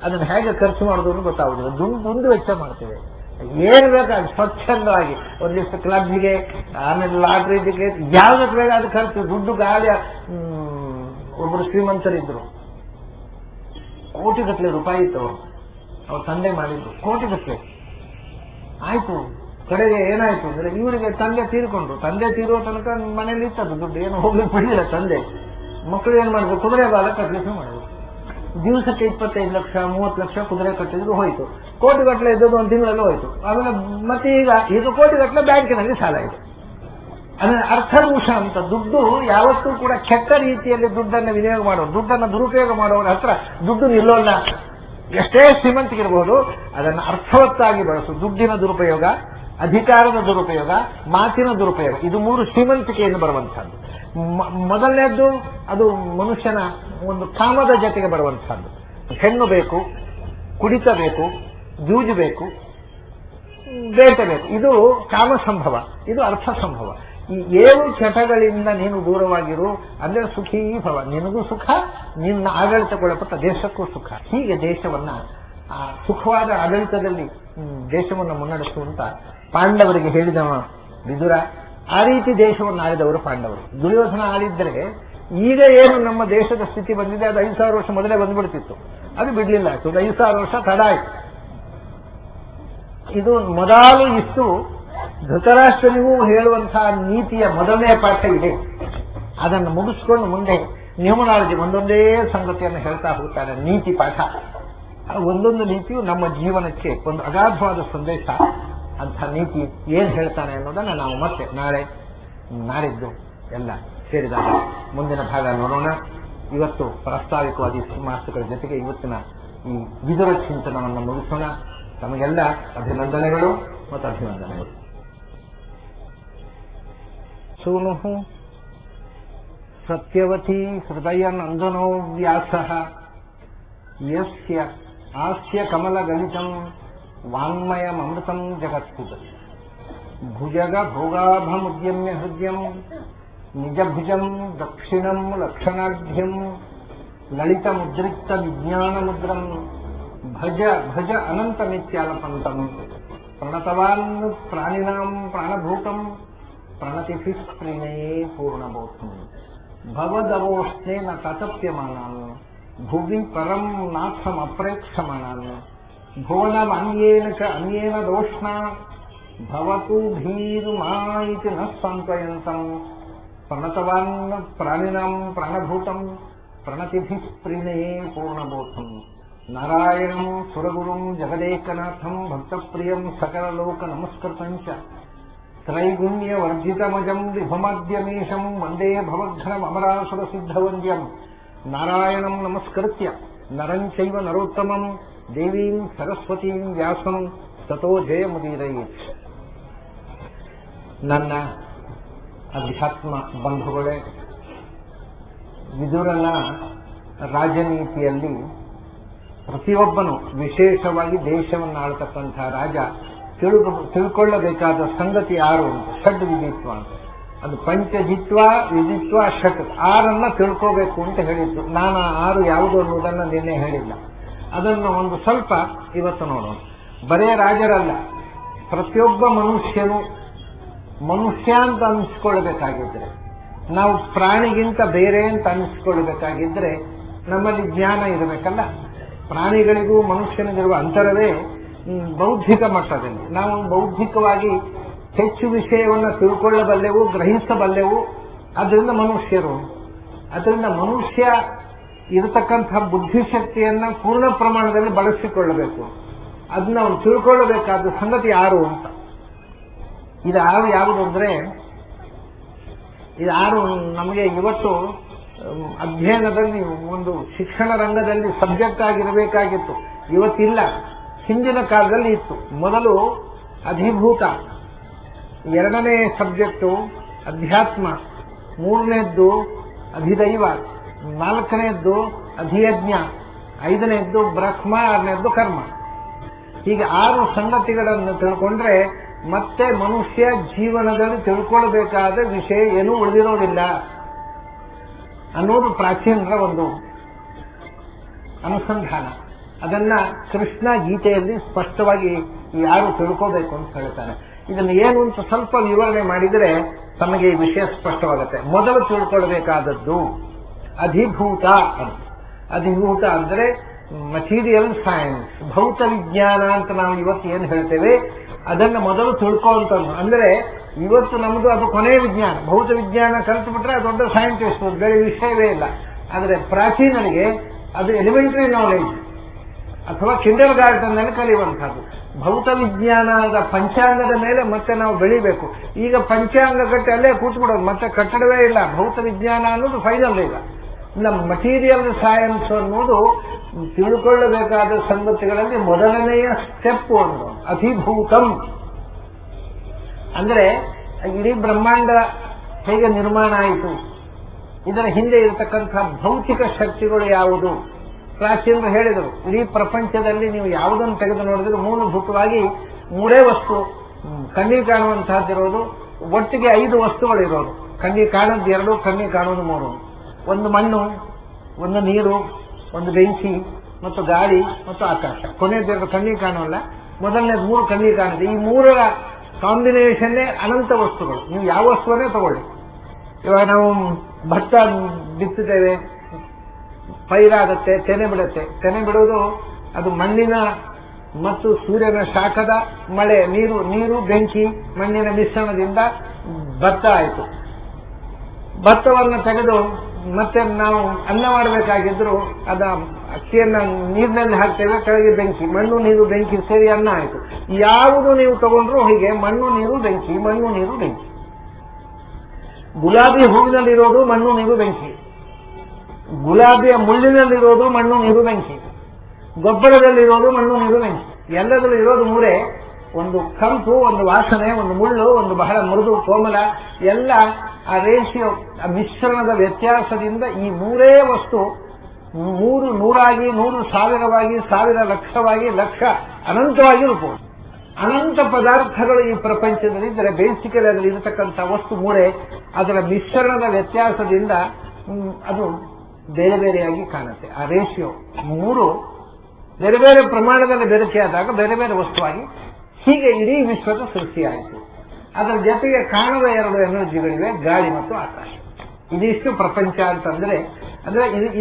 ಅದನ್ನು ಹೇಗೆ ಖರ್ಚು ಮಾಡೋದು ಗೊತ್ತಾಗುದಿಲ್ಲ. ದುಂದು ವೆಚ್ಚ ಮಾಡ್ತೇವೆ. ಏನು ಬೇಕಾಗಿ ಸ್ವಚ್ಛಂದವಾಗಿ ಒಂದಿಷ್ಟು ಕ್ಲಬ್ಗೆ, ಆಮೇಲೆ ಲಾಟ್ರಿ ಟಿಕೆಟ್, ಯಾವ್ದಕ್ಕೆ ಬೇಕಾದ ಖರ್ಚು. ದುಡ್ಡು ಗಾಳಿ. ಒಬ್ಬರು ಶ್ರೀಮಂತರಿದ್ರು, ಕೋಟಿಗಟ್ಟಲೆ ರೂಪಾಯಿ ಇತ್ತು ಅವ್ರ ತಂದೆ ಮಾಡಿದ್ರು, ಕೋಟಿಗಟ್ಟಲೆ ಆಯ್ತು. ಕಡೆಗೆ ಏನಾಯ್ತು ಅಂದ್ರೆ ಇವರಿಗೆ ತಂದೆ ತೀರ್ಕೊಂಡ್ರು. ತಂದೆ ತೀರೋ ತನಕ ಮನೇಲಿ ಇತ್ತದು ದುಡ್ಡು, ಏನು ಹೋಗ್ಲಿಕ್ಕೆ ಬಿಡಲಿಲ್ಲ ತಂದೆ. ಮಕ್ಕಳು ಏನ್ ಮಾಡಿದ್ರು, ಕುದುರೆ ಬಾಲ ಕಟ್ಟಲಿಕ್ಕೆ ಮಾಡಿದ್ರು. ದಿವಸಕ್ಕೆ 25 ಲಕ್ಷ 30 ಲಕ್ಷ ಕುದುರೆ ಕಟ್ಟಿದ್ರು, ಹೋಯ್ತು. ಕೋಟಿಗಟ್ಟಲೆ ಇದ್ದದ್ದು 1 ತಿಂಗಳಲ್ಲಿ ಹೋಯ್ತು. ಆಮೇಲೆ ಮತ್ತೆ ಈಗ ಕೋಟಿಗಟ್ಟಲೆ ಬ್ಯಾಂಕಿನಲ್ಲಿ ಸಾಲ ಇದೆ. ಅಂದ್ರೆ ಅರ್ಥದೂಷ ಅಂತ. ದುಡ್ಡು ಯಾವತ್ತೂ ಕೂಡ ಕೆಟ್ಟ ರೀತಿಯಲ್ಲಿ ದುಡ್ಡನ್ನು ವಿನಿಯೋಗ ಮಾಡೋರು, ದುಡ್ಡನ್ನು ದುರುಪಯೋಗ ಮಾಡೋರ ಹತ್ರ ದುಡ್ಡು ನಿಲ್ಲೋಲ್ಲ. ಎಷ್ಟೇ ಶ್ರೀಮಂತಿಗಿರಬಹುದು, ಅದನ್ನು ಅರ್ಥವತ್ತಾಗಿ ಬಳಸು. ದುಡ್ಡಿನ ದುರುಪಯೋಗ, ಅಧಿಕಾರದ ದುರುಪಯೋಗ, ಮಾತಿನ ದುರುಪಯೋಗ, ಇದು 3 ಶ್ರೀಮಂತಿಕೆಯನ್ನು ಬರುವಂತಹದ್ದು. ಮೊದಲನೇದ್ದು ಅದು ಮನುಷ್ಯನ ಒಂದು ಕಾಮದ ಜೊತೆಗೆ ಬರುವಂತಹದ್ದು. ಹೆಣ್ಣು ಬೇಕು, ಕುಡಿತ ಬೇಕು, ಜೂಜು ಬೇಕು, ಬೇಟ ಬೇಕು. ಇದು ಕಾಮ ಸಂಭವ, ಇದು ಅರ್ಥ ಸಂಭವ. ಈ 7 ಚಟಗಳಿಂದ ನೀನು ದೂರವಾಗಿರು, ಅಂದ್ರೆ ಸುಖೀ ಭವ. ನಿನಗೂ ಸುಖ, ನಿನ್ನ ಆಡಳಿತಗೊಳಪಟ್ಟ ದೇಶಕ್ಕೂ ಸುಖ. ಹೀಗೆ ದೇಶವನ್ನ ಸುಖವಾದ ಆಡಳಿತದಲ್ಲಿ ದೇಶವನ್ನು ಮುನ್ನಡೆಸುವಂತ ಪಾಂಡವರಿಗೆ ಹೇಳಿದವ ವಿದುರ. ಆ ರೀತಿ ದೇಶವನ್ನು ಆಳಿದವರು ಪಾಂಡವರು. ದುರ್ಯೋಧನ ಆಳಿದ್ರೆ ಈಗ ಏನು ನಮ್ಮ ದೇಶದ ಸ್ಥಿತಿ ಬಂದಿದೆ ಅದು 5,000 ವರ್ಷ ಮೊದಲೇ ಬಂದ್ಬಿಡ್ತಿತ್ತು. ಅದು ಬಿಡ್ಲಿಲ್ಲ, ಆಯ್ತು. 5,000 ವರ್ಷ ತಡ ಆಯ್ತು. ಇದು ಮೊದಲು ಇಷ್ಟು ಧೃತರಾಷ್ಟ್ರನಿಗೂ ಹೇಳುವಂತಹ ನೀತಿಯ ಮೊದಲನೇ ಪಾಠ ಇದೆ. ಅದನ್ನು ಮುಗಿಸ್ಕೊಂಡು ಮುಂದೆ ನ್ಯೂಮರಾಲಜಿ ಒಂದೊಂದೇ ಸಂಗತಿಯನ್ನು ಹೇಳ್ತಾ ಹೋಗ್ತಾರೆ. ನೀತಿ ಪಾಠ, ಒಂದೊಂದು ನೀತಿಯು ನಮ್ಮ ಜೀವನಕ್ಕೆ ಒಂದು ಅಗಾಧವಾದ ಸಂದೇಶ. ಅಂಥ ನೀತಿ ಏನ್ ಹೇಳ್ತಾನೆ ಅನ್ನೋದನ್ನ ನಾವು ಮತ್ತೆ ನಾಡಿದ್ದು ಎಲ್ಲ ಸೇರಿದಾಗ ಮುಂದಿನ ಭಾಗ ನೋಡೋಣ. ಇವತ್ತು ಪ್ರಾಸ್ತಾವಿಕವಾದ ಮಾತುಗಳ ಜೊತೆಗೆ ಇವತ್ತಿನ ಈ ವಿದುರ ಚಿಂತನವನ್ನು ಮುಗಿಸೋಣ. ತಮಗೆಲ್ಲ ಅಭಿನಂದನೆಗಳು ಮತ್ತು ಅಭಿನಂದನೆಗಳು. ಸೂನು ಸತ್ಯವತಿ ಹೃದಯ ನಂದನೋ ವ್ಯಾಸಃ ಯಸ್ಯ ಆಸ್ಯ ಕಮಲಗಲಿತಂ ವಾಂಗ್ಮಯಮೃತಂ ಜಗತ್ಸುತ ಭುಜಗ ಭೋಗಾಭಮುದ್ಯಮ್ಯ ಹೃದಯಂ ನಿಜಭುಜಂ ದಕ್ಷಿಣಂ ಲಕ್ಷಣಾಢ್ಯಂ ಲಲಿತಮುದ್ರಿಕ್ತ ವಿಜ್ಞಾನಮುದ್ರಂ ಭಜ ಭಜ ಅನಂತಮಿತ್ಯಾಲಪಂತಂ ಪ್ರಣತವಾನ್ ಪ್ರಾಣಿನಾಂ ಪ್ರಾಣಭೂತಂ ಪ್ರಣತಿಭಿಃ ಪ್ರಣಯೇ ಪೂರ್ಣಬೋಧಂ ಭವದವೋಷ್ಣೇನ ತತಪ್ಯಮಾನಾನ್ ಭುವಿ ಪರಂ ನಾಥಮಪ್ರೇಕ್ಷಮಾಣಾನ್ ಭುವನಮನ್ಯೇನ ಚ ಅನ್ಯೇನ ದೋಷ್ಣಾ ಭವತು ಭೀರ್ಮಾ ಇತಿ ನ ಸಾಂತ್ವಯಂತಂ ಪ್ರಣತವಾನ್ ಪ್ರಾಣಿನಾಂ ಪ್ರಾಣಭೂತಂ ಪ್ರಣತಿಭಿಃ ಪ್ರಣಯೇ ಪೂರ್ಣಬೋಧಂ ನಾರಾಯಣಂ ಸುರಗುರುಂ ಜಗದೇಕನಾಥಂ ಭಕ್ತಪ್ರಿಯಂ ಸಕಲಲೋಕ ನಮಸ್ಕೃತಂ ಚ ತ್ರೈಗುಣ್ಯವರ್ಜಿತಮಜಂ ವಿಭುಮದ್ಯಮೀಶಂ ವಂದೇ ಭವಘ್ನಮರಾಸುರಸಿದ್ಧವಂದ್ಯಂ ನಾರಾಯಣಂ ನಮಸ್ಕೃತ್ಯ ನರಂ ಚೈವ ನರೋತ್ತಮಂ ದೇವೀಂ ಸರಸ್ವತೀಂ ವ್ಯಾಸಂ ತತೋ ಜಯಮುದೀರಯೇತ್. ನನ್ನ ಅಧ್ಯಾತ್ಮ ಬಂಧುಗಳೇ, ವಿದುರನ ರಾಜನೀತಿಯಲ್ಲಿ ಪ್ರತಿಯೊಬ್ಬನು, ವಿಶೇಷವಾಗಿ ದೇಶವನ್ನು ಆಳ್ತಕ್ಕಂಥ ರಾಜ, ತಿಳ್ಕೊಳ್ಳಬೇಕಾದ ಸಂಗತಿ ಆರು ಅಂತ. ಷಡ್ ವಿಧಿತ್ವ ಅಂತ. ಅದು ಪಂಚಜಿತ್ವ, ವಿಧಿತ್ವ, ಷಟ್ ಆರನ್ನ ತಿಳ್ಕೋಬೇಕು ಅಂತ ಹೇಳಿದ್ದು. ನಾನು ಆರು ಯಾವುದು ಅನ್ನೋದನ್ನು ನಿನ್ನೆ ಹೇಳಿಲ್ಲ. ಅದನ್ನು ಒಂದು ಸ್ವಲ್ಪ ಇವತ್ತು ನೋಡೋಣ. ಬರೇ ರಾಜರಲ್ಲ, ಪ್ರತಿಯೊಬ್ಬ ಮನುಷ್ಯನು ಮನುಷ್ಯ ಅಂತ ಅನಿಸ್ಕೊಳ್ಬೇಕಾಗಿದ್ರೆ, ನಾವು ಪ್ರಾಣಿಗಿಂತ ಬೇರೆ ಅಂತ ಅನಿಸ್ಕೊಳ್ಬೇಕಾಗಿದ್ರೆ ನಮ್ಮಲ್ಲಿ ಜ್ಞಾನ ಇರಬೇಕಲ್ಲ. ಪ್ರಾಣಿಗಳಿಗೂ ಮನುಷ್ಯನಿಗಿರುವ ಅಂತರವೇ ಬೌದ್ಧಿಕ ಮಟ್ಟದಲ್ಲಿ. ನಾವು ಬೌದ್ಧಿಕವಾಗಿ ಹೆಚ್ಚು ವಿಷಯವನ್ನು ತಿಳ್ಕೊಳ್ಳಬಲ್ಲೆವು, ಗ್ರಹಿಸಬಲ್ಲೆವು. ಅದರಿಂದ ಮನುಷ್ಯರು, ಅದರಿಂದ ಮನುಷ್ಯ ಇರತಕ್ಕಂಥ ಬುದ್ಧಿಶಕ್ತಿಯನ್ನ ಪೂರ್ಣ ಪ್ರಮಾಣದಲ್ಲಿ ಬಳಸಿಕೊಳ್ಳಬೇಕು. ಅದನ್ನ ಅವನು ತಿಳ್ಕೊಳ್ಳಬೇಕಾದ ಸಂಗತಿ ಯಾರು ಅಂತ. ಇದು ಆರು ಯಾವುದು ಅಂದ್ರೆ, ಇದು ಆರು ನಮಗೆ ಇವತ್ತು ಅಧ್ಯಯನದಲ್ಲಿ ಒಂದು ಶಿಕ್ಷಣ ರಂಗದಲ್ಲಿ ಸಬ್ಜೆಕ್ಟ್ ಆಗಿರಬೇಕಾಗಿತ್ತು. ಇವತ್ತಿಲ್ಲ, ಹಿಂದಿನ ಕಾಲದಲ್ಲಿ ಇತ್ತು. ಮೊದಲು ಅಧಿಭೂತ, ಎರಡನೇ ಸಬ್ಜೆಕ್ಟು ಅಧ್ಯಾತ್ಮ, ಮೂರನೇದ್ದು ಅಧಿದೈವ, ನಾಲ್ಕನೇದ್ದು ಅಧಿಯಜ್ಞ, ಐದನೇದ್ದು ಬ್ರಹ್ಮ, ಆರನೇದ್ದು ಕರ್ಮ. ಹೀಗೆ ಆರು ಸಂಗತಿಗಳನ್ನು ತಿಳ್ಕೊಂಡ್ರೆ ಮತ್ತೆ ಮನುಷ್ಯ ಜೀವನದಲ್ಲಿ ತಿಳ್ಕೊಳ್ಬೇಕಾದ ವಿಷಯ ಏನೂ ಉಳಿದಿರೋದಿಲ್ಲ ಅನ್ನೋದು ಪ್ರಾಚೀನರ ಒಂದು ಅನುಸಂಧಾನ. ಅದನ್ನ ಕೃಷ್ಣ ಗೀತೆಯಲ್ಲಿ ಸ್ಪಷ್ಟವಾಗಿ ಯಾರು ತಿಳ್ಕೋಬೇಕು ಅಂತ ಹೇಳ್ತಾನೆ. ಇದನ್ನು ಏನು ಅಂತ ಸ್ವಲ್ಪ ವಿವರಣೆ ಮಾಡಿದರೆ ತಮಗೆ ಈ ವಿಷಯ ಸ್ಪಷ್ಟವಾಗುತ್ತೆ. ಮೊದಲು ತಿಳ್ಕೊಳ್ಬೇಕಾದದ್ದು ಅಧಿಭೂತ ಅಂತ. ಅಧಿಭೂತ ಅಂದರೆ ಮಟೀರಿಯಲ್ ಸೈನ್ಸ್, ಭೌತ ವಿಜ್ಞಾನ ಅಂತ ನಾವು ಇವತ್ತು ಏನು ಹೇಳ್ತೇವೆ ಅದನ್ನು ಮೊದಲು ತಿಳ್ಕೊಂತ. ಅಂದರೆ ಇವತ್ತು ನಮ್ದು ಅದು ಕೊನೆಯ ವಿಜ್ಞಾನ. ಭೌತ ವಿಜ್ಞಾನ ಕಲಿತು ಬಿಟ್ರೆ ದೊಡ್ಡ ಸೈಂಟಿಸ್ಟ್, ಬೇರೆ ವಿಷಯವೇ ಇಲ್ಲ. ಆದರೆ ಪ್ರಾಚೀನರಿಗೆ ಅದು ಎಲಿಮೆಂಟರಿ ನಾಲೆಜ್ ಅಥವಾ ಕಿಂಡರ್ ಗಾರ್ಡನ್ ನಲ್ಲಿ ಕಲಿಯುವಂತಹದ್ದು. ಭೌತ ವಿಜ್ಞಾನದ ಪಂಚಾಂಗದ ಮೇಲೆ ಮತ್ತೆ ನಾವು ಬೆಳಿಬೇಕು. ಈಗ ಪಂಚಾಂಗ ಕಟ್ಟಿ ಅಲ್ಲೇ ಕೂತ್ಬಿಡೋದು, ಮತ್ತೆ ಕಟ್ಟಡವೇ ಇಲ್ಲ. ಭೌತ ವಿಜ್ಞಾನ ಅನ್ನೋದು ಫೈನಲ್. ಈಗ ನಮ್ಮ ಮಟೀರಿಯಲ್ ಸೈನ್ಸ್ ಅನ್ನೋದು ತಿಳ್ಕೊಳ್ಳಬೇಕಾದ ಸಂಗತಿಗಳಲ್ಲಿ ಮೊದಲನೆಯ ಸ್ಟೆಪ್ ಒಂದು ಅಧಿಭೂತಂ. ಅಂದ್ರೆ ಇಡೀ ಬ್ರಹ್ಮಾಂಡ ಹೇಗೆ ನಿರ್ಮಾಣ ಆಯಿತು, ಇದರ ಹಿಂದೆ ಇರತಕ್ಕಂಥ ಭೌತಿಕ ಶಕ್ತಿಗಳು ಯಾವುದು. ಪ್ರಾಚೀನರು ಹೇಳಿದರು, ಇಡೀ ಪ್ರಪಂಚದಲ್ಲಿ ನೀವು ಯಾವುದನ್ನು ತೆಗೆದು ನೋಡಿದ್ರು ಮೂಲಭೂತವಾಗಿ ಮೂರೇ ವಸ್ತು ಕಣ್ಣಿಗೆ ಕಾಣುವಂತಹದ್ದಿರೋದು. ಒಟ್ಟಿಗೆ 5 ವಸ್ತುಗಳಿರೋದು. ಕಣ್ಣಿಗೆ ಕಾಣೋದು 2, ಕಣ್ಣಿಗೆ ಕಾಣೋದು 3. ಒಂದು ಮಣ್ಣು, ಒಂದು ನೀರು, ಒಂದು ಬೆಂಕಿ ಮತ್ತು ಗಾಳಿ ಮತ್ತು ಆಕಾಶ. ಕೊನೆಯದೆರಡು ಕಣ್ಣಿಗೆ ಕಾಣೋಲ್ಲ, ಮೊದಲನೇದು 3 ಕಣ್ಣಿಗೆ ಕಾಣುತ್ತೆ. ಈ 3ರ ಕಾಂಬಿನೇಷನ್ನೇ ಅನಂತ ವಸ್ತುಗಳು. ನೀವು ಯಾವ ವಸ್ತುವನ್ನೇ ತಗೊಳ್ಳಿ. ಇವಾಗ ನಾವು ಭತ್ತ ಬಿತ್ತುತ್ತೇವೆ, ಪೈರಾಗುತ್ತೆ, ತೆನೆ ಬಿಡುತ್ತೆ. ತೆನೆ ಬಿಡುವುದು ಅದು ಮಣ್ಣಿನ ಮತ್ತು ಸೂರ್ಯನ ಶಾಖದ ಮಳೆ, ನೀರು ಬೆಂಕಿ ಮಣ್ಣಿನ ಮಿಶ್ರಣದಿಂದ ಭತ್ತ ಆಯಿತು. ಭತ್ತವನ್ನು ತೆಗೆದು ಮತ್ತೆ ನಾವು ಅನ್ನ ಮಾಡಬೇಕಾಗಿದ್ರು ಅದ ಅಕ್ಕಿಯನ್ನ ನೀರಿನಲ್ಲಿ ಹಾಕ್ತೇವೆ, ಕೆಳಗೆ ಬೆಂಕಿ, ಮಣ್ಣು ನೀರು ಬೆಂಕಿ ಸೇರಿ ಅನ್ನ ಆಯಿತು. ಯಾವುದು ನೀವು ತಗೊಂಡ್ರು ಹೀಗೆ ಮಣ್ಣು ನೀರು ಬೆಂಕಿ, ಮಣ್ಣು ನೀರು ಬೆಂಕಿ. ಗುಲಾಬಿ ಹೂವಿನಲ್ಲಿರೋದು ಮಣ್ಣು ನೀರು ಬೆಂಕಿ, ಗುಲಾಬಿಯ ಮುಳ್ಳಿನಲ್ಲಿರೋದು ಮಣ್ಣು ನೀರು ಬೆಂಕಿ, ಗೊಬ್ಬರದಲ್ಲಿರೋದು ಮಣ್ಣು ನೀರು ಬೆಂಕಿ, ಎಲ್ಲದರಲ್ಲೂ ಇರೋದು ಮೂರೇ. ಒಂದು ಕಂಪು, ಒಂದು ವಾಸನೆ, ಒಂದು ಮುಳ್ಳು, ಒಂದು ಬಹಳ ಮೃದು ಕೋಮಲ, ಎಲ್ಲ ಆ ರೇಷಿಯೋ, ಆ ಮಿಶ್ರಣದ ವ್ಯತ್ಯಾಸದಿಂದ ಈ ಮೂರೇ ವಸ್ತು ಮೂರು ನೂರಾಗಿ, 100,000ವಾಗಿ, 1,000 ಲಕ್ಷವಾಗಿ, ಲಕ್ಷ ಅನಂತವಾಗಿ ರೂಪುವುದು. ಅನಂತ ಪದಾರ್ಥಗಳು ಈ ಪ್ರಪಂಚದಲ್ಲಿದ್ದರೆ ಬೇಸಿಕಲಿ ಅದರಲ್ಲಿ ಇರತಕ್ಕಂಥ ವಸ್ತು ಮೂರೇ. ಅದರ ಮಿಶ್ರಣದ ವ್ಯತ್ಯಾಸದಿಂದ ಅದು ಬೇರೆ ಬೇರೆಯಾಗಿ ಕಾಣುತ್ತೆ. ಆ ರೇಷಿಯೋ ಮೂರು ಬೇರೆ ಬೇರೆ ಪ್ರಮಾಣದಲ್ಲಿ ಬೆರಕೆಯಾದಾಗ ಬೇರೆ ಬೇರೆ ವಸ್ತುವಾಗಿ ಹೀಗೆ ಇಡೀ ವಿಶ್ವದ ಸೃಷ್ಟಿಯಾಯಿತು. ಅದರ ಜೊತೆಗೆ ಕಾಣದ 2 ಎನರ್ಜಿಗಳಿವೆ, ಗಾಳಿ ಮತ್ತು ಆಕಾಶ. ಇದಿಷ್ಟು ಪ್ರಪಂಚ ಅಂತಂದ್ರೆ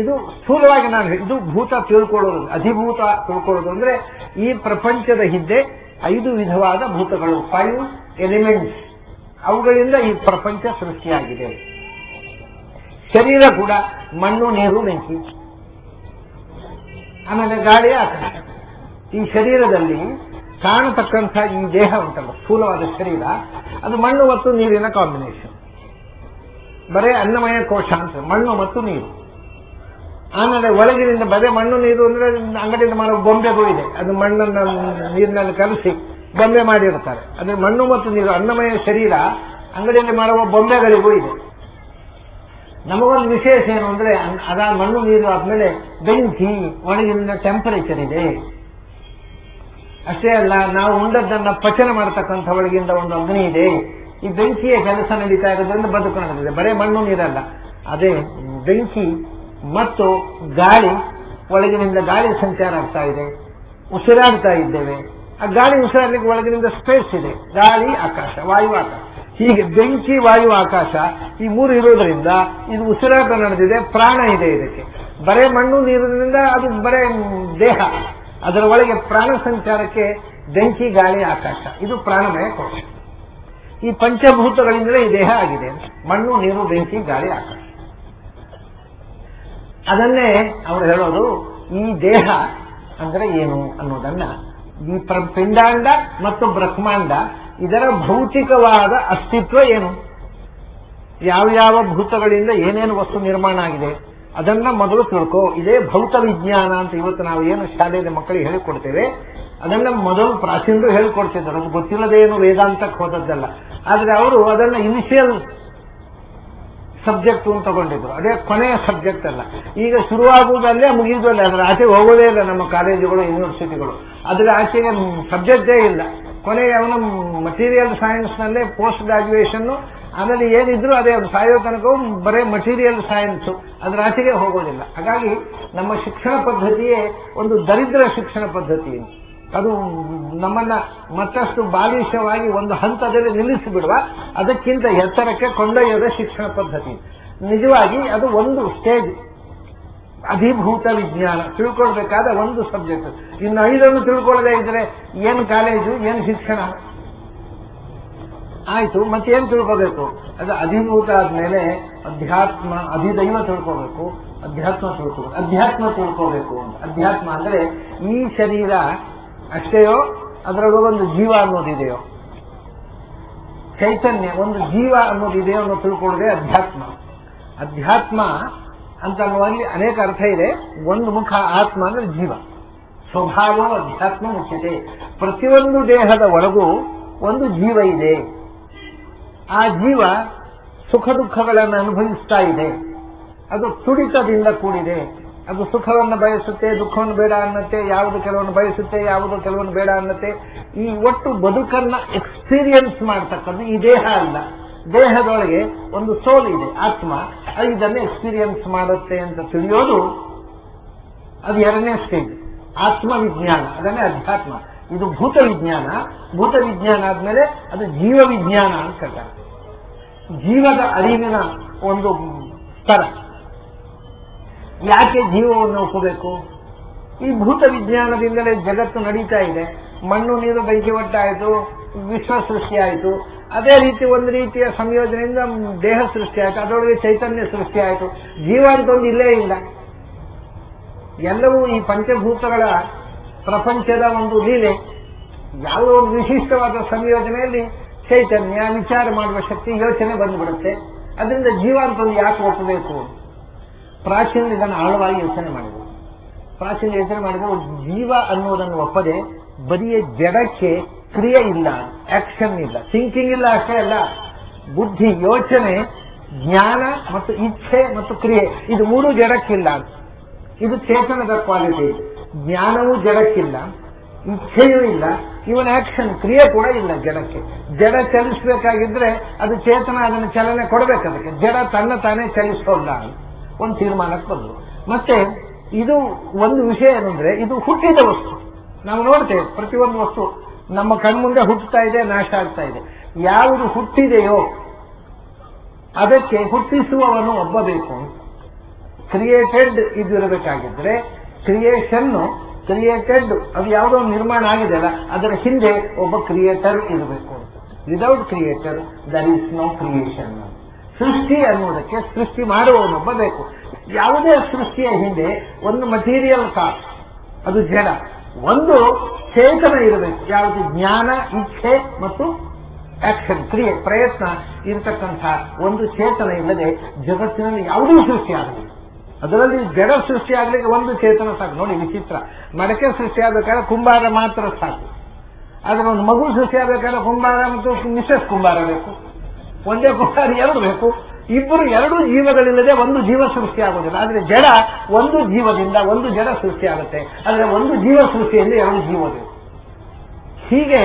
ಇದು ಸ್ಥೂಲವಾಗಿ ನಾನು ಇದು ಭೂತ ತಿಳ್ಕೊಳ್ಳೋದು, ಅಧಿಭೂತ ತಿಳ್ಕೊಳ್ಳೋದು ಅಂದ್ರೆ ಈ ಪ್ರಪಂಚದ ಹಿಂದೆ 5 ವಿಧವಾದ ಭೂತಗಳು, 5 ಎಲಿಮೆಂಟ್ಸ್, ಅವುಗಳಿಂದ ಈ ಪ್ರಪಂಚ ಸೃಷ್ಟಿಯಾಗಿದೆ. ಶರೀರ ಕೂಡ ಮಣ್ಣು, ನೀರು, ಬೆಂಕಿ, ಆಮೇಲೆ ಗಾಳಿ, ಆಕಾಶ. ಈ ಶರೀರದಲ್ಲಿ ಕಾಣತಕ್ಕಂಥ ಈ ದೇಹ ಉಂಟಲ್ಲ, ಸ್ಥೂಲವಾದ ಶರೀರ, ಅದು ಮಣ್ಣು ಮತ್ತು ನೀರಿನ ಕಾಂಬಿನೇಷನ್. ಬರೇ ಅನ್ನಮಯ ಕೋಶ ಅಂತ, ಮಣ್ಣು ಮತ್ತು ನೀರು. ಆಮೇಲೆ ಒಳಗಿನಿಂದ ಬರೇ ಮಣ್ಣು ನೀರು ಅಂದ್ರೆ ಅಂಗಡಿಯಿಂದ ಮಾಡೋ ಬೊಂಬೆಗೂ ಇದೆ, ಅದು ಮಣ್ಣನ್ನು ನೀರಿನಲ್ಲಿ ಕಲಸಿ ಬೊಂಬೆ ಮಾಡಿರ್ತಾರೆ. ಅದೇ ಮಣ್ಣು ಮತ್ತು ನೀರು, ಅನ್ನಮಯ ಶರೀರ ಅಂಗಡಿಯಲ್ಲಿ ಮಾಡುವ ಬೊಂಬೆಗಳಿಗೂ ಇದೆ. ನಮಗೊಂದು ವಿಶೇಷ ಏನು ಅಂದ್ರೆ, ಅದ ಮಣ್ಣು ನೀರು ಆದ್ಮೇಲೆ ಬೆಂಕಿ, ಒಳಗಿನ ಟೆಂಪರೇಚರ್ ಇದೆ. ಅಷ್ಟೇ ಅಲ್ಲ, ನಾವು ಉಂಡದ್ದನ್ನ ಪಚನ ಮಾಡತಕ್ಕಂಥ ಒಳಗಿಂದ ಒಂದು ಅಗ್ನಿ ಇದೆ. ಈ ಬೆಂಕಿಯ ಕೆಲಸ ನಡೀತಾ ಇರೋದ್ರಿಂದ ಬದುಕು ನಡೆದಿದೆ. ಬರೇ ಮಣ್ಣು ನೀರಲ್ಲ, ಅದೇ ಬೆಂಕಿ ಮತ್ತು ಗಾಳಿ, ಒಳಗಿನಿಂದ ಗಾಳಿ ಸಂಚಾರ ಆಗ್ತಾ ಇದೆ, ಉಸಿರಾಡ್ತಾ ಇದ್ದೇವೆ. ಆ ಗಾಳಿ ಉಸಿರಾಡ್ಲಿಕ್ಕೆ ಒಳಗಿನಿಂದ ಸ್ಪೇಸ್ ಇದೆ, ಗಾಳಿ, ಆಕಾಶ, ವಾಯು, ಆಕಾಶ. ಹೀಗೆ ಬೆಂಕಿ, ವಾಯು, ಆಕಾಶ ಈ ಮೂರು ಇರೋದ್ರಿಂದ ಇದು ಉಸಿರಾಟ ನಡೆದಿದೆ, ಪ್ರಾಣ ಇದೆ ಇದಕ್ಕೆ. ಬರೇ ಮಣ್ಣು ನೀರಿನಿಂದ ಅದು ಬರೇ ದೇಹ, ಅದರ ಒಳಗೆ ಪ್ರಾಣ ಸಂಚಾರಕ್ಕೆ ಬೆಂಕಿ, ಗಾಳಿ, ಆಕಾಶ, ಇದು ಪ್ರಾಣಮಯ ಕೋಶ. ಈ ಪಂಚಭೂತಗಳಿಂದಲೇ ಈ ದೇಹ ಆಗಿದೆ, ಮಣ್ಣು, ನೀರು, ಬೆಂಕಿ, ಗಾಳಿ, ಆಕಾಶ. ಅದನ್ನೇ ಅವರು ಹೇಳೋದು, ಈ ದೇಹ ಅಂದ್ರೆ ಏನು ಅನ್ನೋದನ್ನ, ಈ ಪಿಂಡಾಂಡ ಮತ್ತು ಬ್ರಹ್ಮಾಂಡ ಇದರ ಭೌತಿಕವಾದ ಅಸ್ತಿತ್ವ ಏನು, ಯಾವ ಭೂತಗಳಿಂದ ಏನೇನು ವಸ್ತು ನಿರ್ಮಾಣ ಆಗಿದೆ ಅದನ್ನ ಮೊದಲು ತಿಳ್ಕೋ. ಇದೇ ಭೌತ ವಿಜ್ಞಾನ ಅಂತ ಇವತ್ತು ನಾವು ಏನು ಶಾಲೆಯಲ್ಲಿ ಮಕ್ಕಳಿಗೆ ಹೇಳಿಕೊಡ್ತೇವೆ, ಅದನ್ನ ಮೊದಲು ಪ್ರಾಚೀನರು ಹೇಳಿಕೊಡ್ತಿದ್ದಾರೆ. ಅದು ಗೊತ್ತಿಲ್ಲದೇನು ವೇದಾಂತಕ್ಕೆ ಹೋದದ್ದಲ್ಲ. ಆದ್ರೆ ಅವರು ಅದನ್ನ ಇನಿಷಿಯಲ್ ಸಬ್ಜೆಕ್ಟ್ ಅಂತ ತಗೊಂಡಿದ್ರು, ಅದೇ ಕೊನೆಯ ಸಬ್ಜೆಕ್ಟ್ ಅಲ್ಲ. ಈಗ ಶುರುವಾಗುವುದಲ್ಲೇ ಮುಗಿಯುವುದಲ್ಲೇ, ಅದರ ಆಚೆಗೆ ಹೋಗೋದೇ ಇಲ್ಲ ನಮ್ಮ ಕಾಲೇಜುಗಳು, ಯೂನಿವರ್ಸಿಟಿಗಳು. ಅದರ ಆಚೆಗೆ ಸಬ್ಜೆಕ್ಟೇ ಇಲ್ಲ. ಕೊನೆಗೆ ಅವನ ಮಟೀರಿಯಲ್ ಸೈನ್ಸ್ನಲ್ಲೇ ಪೋಸ್ಟ್ ಗ್ರಾಜ್ಯುಯೇಷನ್, ಆಮೇಲೆ ಏನಿದ್ರು ಅದೇ ಸಾಯೋ ತನಕ ಬರೇ ಮಟೀರಿಯಲ್ ಸೈನ್ಸ್, ಅದರ ಆಚೆಗೆ ಹೋಗೋದಿಲ್ಲ. ಹಾಗಾಗಿ ನಮ್ಮ ಶಿಕ್ಷಣ ಪದ್ಧತಿಯೇ ಒಂದು ದರಿದ್ರ ಶಿಕ್ಷಣ ಪದ್ಧತಿ. ಅದು ನಮ್ಮನ್ನ ಮತ್ತಷ್ಟು ಬಾಲಿಶವಾಗಿ ಒಂದು ಹಂತದಲ್ಲಿ ನಿಲ್ಲಿಸಿಬಿಡುವ, ಅದಕ್ಕಿಂತ ಎತ್ತರಕ್ಕೆ ಕೊಂಡೊಯ್ಯೋದ ಶಿಕ್ಷಣ ಪದ್ಧತಿ. ನಿಜವಾಗಿ ಅದು ಒಂದು ಸ್ಟೇಜ್, ಅಧಿಭೂತ ವಿಜ್ಞಾನ ತಿಳ್ಕೊಳ್ಬೇಕಾದ ಒಂದು ಸಬ್ಜೆಕ್ಟ್. ಇನ್ನು 5 ತಿಳ್ಕೊಳ್ಳದೆ ಇದ್ರೆ ಏನು ಕಾಲೇಜು, ಏನು ಶಿಕ್ಷಣ ಆಯ್ತು. ಮತ್ತೇನು ತಿಳ್ಕೋಬೇಕು? ಅದು ಅಧಿಭೂತ ಆದ್ಮೇಲೆ ಅಧ್ಯಾತ್ಮ, ಅಧಿದೈವ ತಿಳ್ಕೋಬೇಕು, ಅಧ್ಯಾತ್ಮ ತಿಳ್ಕೋಬೇಕು ಅಂತ. ಅಧ್ಯಾತ್ಮ ಅಂದ್ರೆ ಈ ಶರೀರ ಅಷ್ಟೇಯೋ, ಅದರೊಳಗೆ ಒಂದು ಜೀವ ಅನ್ನೋದಿದೆಯೋ, ಚೈತನ್ಯ, ಒಂದು ಜೀವ ಅನ್ನೋದಿದೆಯೋ ಅನ್ನೋ ತಿಳ್ಕೊಳ್ಳೋದೇ ಅಧ್ಯಾತ್ಮ. ಅಧ್ಯಾತ್ಮ ಅಂತ ಅನ್ನುವಲ್ಲಿ ಅನೇಕ ಅರ್ಥ ಇದೆ. ಒಂದು ಮುಖ ಆತ್ಮ ಅಂದ್ರೆ ಜೀವ, ಸ್ವಭಾವ ಅಧ್ಯಾತ್ಮ ಮುಖ್ಯತೆ. ಪ್ರತಿಯೊಂದು ದೇಹದ ಒಳಗೂ ಒಂದು ಜೀವ ಇದೆ. ಆ ಜೀವ ಸುಖ ದುಃಖಗಳನ್ನು ಅನುಭವಿಸ್ತಾ ಇದೆ. ಅದು ತುಡಿತದಿಂದ ಕೂಡಿದೆ. ಅದು ಸುಖವನ್ನು ಬಯಸುತ್ತೆ, ದುಃಖವನ್ನು ಬೇಡ ಅನ್ನತ್ತೆ, ಯಾವುದು ಕೆಲವನ್ನು ಬಯಸುತ್ತೆ, ಯಾವುದು ಕೆಲವನ್ನು ಬೇಡ ಅನ್ನತ್ತೆ. ಈ ಒಟ್ಟು ಬದುಕನ್ನ ಎಕ್ಸ್ಪೀರಿಯನ್ಸ್ ಮಾಡ್ತಕ್ಕದ್ದು ಈ ದೇಹ ಅಲ್ಲ. ದೇಹದೊಳಗೆ ಒಂದು ಸೋಲ್ ಇದೆ, ಆತ್ಮ, ಇದನ್ನು ಎಕ್ಸ್ಪೀರಿಯನ್ಸ್ ಮಾಡುತ್ತೆ ಅಂತ ತಿಳಿಯೋದು ಅದು 2ನೇ ಸ್ಟೇಜ್, ಆತ್ಮವಿಜ್ಞಾನ. ಅದನ್ನೇ ಅಧ್ಯಾತ್ಮ. ಇದು ಭೂತ ವಿಜ್ಞಾನ. ಭೂತ ವಿಜ್ಞಾನ ಆದ್ಮೇಲೆ ಅದು ಜೀವ ವಿಜ್ಞಾನ ಅಂತ ಕರೀತಾರೆ. ಜೀವದ ಅರಿವಿನ ಒಂದು ಸ್ತರ. ಯಾಕೆ ಜೀವವನ್ನು ಒಪ್ಪಬೇಕು? ಈ ಭೂತ ವಿಜ್ಞಾನದಿಂದಲೇ ಜಗತ್ತು ನಡೀತಾ ಇದೆ. ಮಣ್ಣು, ನೀರು, ಬೆಂಕಿ ಒಟ್ಟಾಯಿತು, ವಿಶ್ವ ಸೃಷ್ಟಿಯಾಯಿತು. ಅದೇ ರೀತಿ ಒಂದು ರೀತಿಯ ಸಂಯೋಜನೆಯಿಂದ ದೇಹ ಸೃಷ್ಟಿಯಾಯಿತು, ಅದರೊಳಗೆ ಚೈತನ್ಯ ಸೃಷ್ಟಿಯಾಯಿತು. ಜೀವ ಅಂತ ಒಂದು ಇಲ್ಲೇ ಇಲ್ಲ. ಎಲ್ಲವೂ ಈ ಪಂಚಭೂತಗಳ ಪ್ರಪಂಚದ ಒಂದು ಲೀಲೆ. ಯಾವುದೋ ಒಂದು ವಿಶಿಷ್ಟವಾದ ಸಂಯೋಜನೆಯಲ್ಲಿ ಚೈತನ್ಯ, ವಿಚಾರ ಮಾಡುವ ಶಕ್ತಿ, ಯೋಚನೆ ಬಂದುಬಿಡುತ್ತೆ. ಅದರಿಂದ ಜೀವ ಅಂತಂದು ಯಾಕೆ ಒಪ್ಪಬೇಕು? ಪ್ರಾಚೀನ ಇದನ್ನು ಆಳವಾಗಿ ಯೋಚನೆ ಮಾಡಿದರು. ಜೀವ ಅನ್ನೋದನ್ನು ಒಪ್ಪದೆ ಬರಿಯ ಜಡಕ್ಕೆ ಕ್ರಿಯೆ ಇಲ್ಲ, ಆಕ್ಷನ್ ಇಲ್ಲ, ಥಿಂಕಿಂಗ್ ಇಲ್ಲ. ಅಷ್ಟೇ ಅಲ್ಲ, ಬುದ್ಧಿ, ಯೋಚನೆ, ಜ್ಞಾನ ಮತ್ತು ಇಚ್ಛೆ ಮತ್ತು ಕ್ರಿಯೆ ಇದು ಮೂರು ಜಡಕ್ಕಿಲ್ಲ. ಇದು ಚೇತನದ ಕ್ವಾಲಿಟಿ. ಜ್ಞಾನವೂ ಜಡಕ್ಕಿಲ್ಲ, ಇಚ್ಛೆಯೂ ಇಲ್ಲ, ಇವನ್ ಆಕ್ಷನ್ ಕ್ರಿಯೆ ಕೂಡ ಇಲ್ಲ ಜಡಕ್ಕೆ. ಜಡ ಚಲಿಸಬೇಕಾಗಿದ್ರೆ ಅದು ಚೇತನ ಅದನ್ನು ಚಲನೆ ಕೊಡಬೇಕು. ಅದಕ್ಕೆ ಜಡ ತನ್ನ ತಾನೇ ಚಲಿಸೋಲ್ಲ ಒಂದು ತೀರ್ಮಾನಕ್ಕೆ ಬಂದರು. ಮತ್ತೆ ಇದು ಒಂದು ವಿಷಯ ಏನಂದ್ರೆ, ಇದು ಹುಟ್ಟಿದ ವಸ್ತು. ನಾವು ನೋಡ್ತೇವೆ ಪ್ರತಿಯೊಂದು ವಸ್ತು ನಮ್ಮ ಕಣ್ಮುಂದೆ ಹುಟ್ಟುತ್ತಾ ಇದೆ, ನಾಶ ಆಗ್ತಾ ಇದೆ. ಯಾವುದು ಹುಟ್ಟಿದೆಯೋ ಅದಕ್ಕೆ ಹುಟ್ಟಿಸುವವನು ಒಬ್ಬ ಬೇಕು. ಕ್ರಿಯೇಟೆಡ್ ಇದು ಇರಬೇಕಾಗಿದ್ರೆ ಕ್ರಿಯೇಟೆಡ್ ಅದು ಯಾವುದೋ ನಿರ್ಮಾಣ ಆಗಿದೆಯಲ್ಲ, ಅದರ ಹಿಂದೆ ಒಬ್ಬ ಕ್ರಿಯೇಟರ್ ಇರಬೇಕು. Without creator there is no creation. ಸೃಷ್ಟಿ ಅನ್ನುವುದಕ್ಕೆ ಸೃಷ್ಟಿ ಮಾಡುವವನೊಬ್ಬ ಬೇಕು. ಯಾವುದೇ ಸೃಷ್ಟಿಯ ಹಿಂದೆ ಒಂದು ಮಟೀರಿಯಲ್ ಕಾಸ್, ಅದು ಜಡ, ಒಂದು ಚೇತನ ಇರಬೇಕು. ಯಾವುದು? ಜ್ಞಾನ, ಇಚ್ಛೆ ಮತ್ತು ಆಕ್ಷನ್, ಕ್ರಿಯೆ, ಪ್ರಯತ್ನ ಇರತಕ್ಕಂಥ ಒಂದು ಚೇತನ ಇಲ್ಲದೆ ಜಗತ್ತಿನಲ್ಲಿ ಯಾವುದೂ ಸೃಷ್ಟಿ ಆಗಲಿಲ್ಲ. ಅದರಲ್ಲಿ ಜಡ ಸೃಷ್ಟಿ ಆಗಲಿಕ್ಕೆ ಒಂದು ಚೇತನ ಸಾಕು. ನೋಡಿ ವಿಚಿತ್ರ, ಮಡಕೆ ಸೃಷ್ಟಿ ಆಗಬೇಕಾದ್ರೆ ಕುಂಬಾರ ಮಾತ್ರ ಸಾಕು. ಆದರೆ ಒಂದು ಮಗು ಸೃಷ್ಟಿ ಆಗಬೇಕಾದ್ರೆ ಕುಂಬಾರ ಮತ್ತು ಮಿಸಸ್ ಕುಂಬಾರ ಬೇಕು. ಒಂದೇ ಕುಂಬಾರ ಎರಡು ಬೇಕು. ಇಬ್ಬರು ಎರಡೂ ಜೀವಗಳಿಲ್ಲದೆ ಒಂದು ಜೀವ ಸೃಷ್ಟಿ ಆಗುವುದಿಲ್ಲ. ಆದರೆ ಜಡ ಒಂದು ಜೀವದಿಂದ ಒಂದು ಜಡ ಸೃಷ್ಟಿ ಆಗುತ್ತೆ. ಆದರೆ ಒಂದು ಜೀವ ಸೃಷ್ಟಿಯಲ್ಲಿ ಎರಡು ಜೀವ ಬೇಕು. ಹೀಗೆ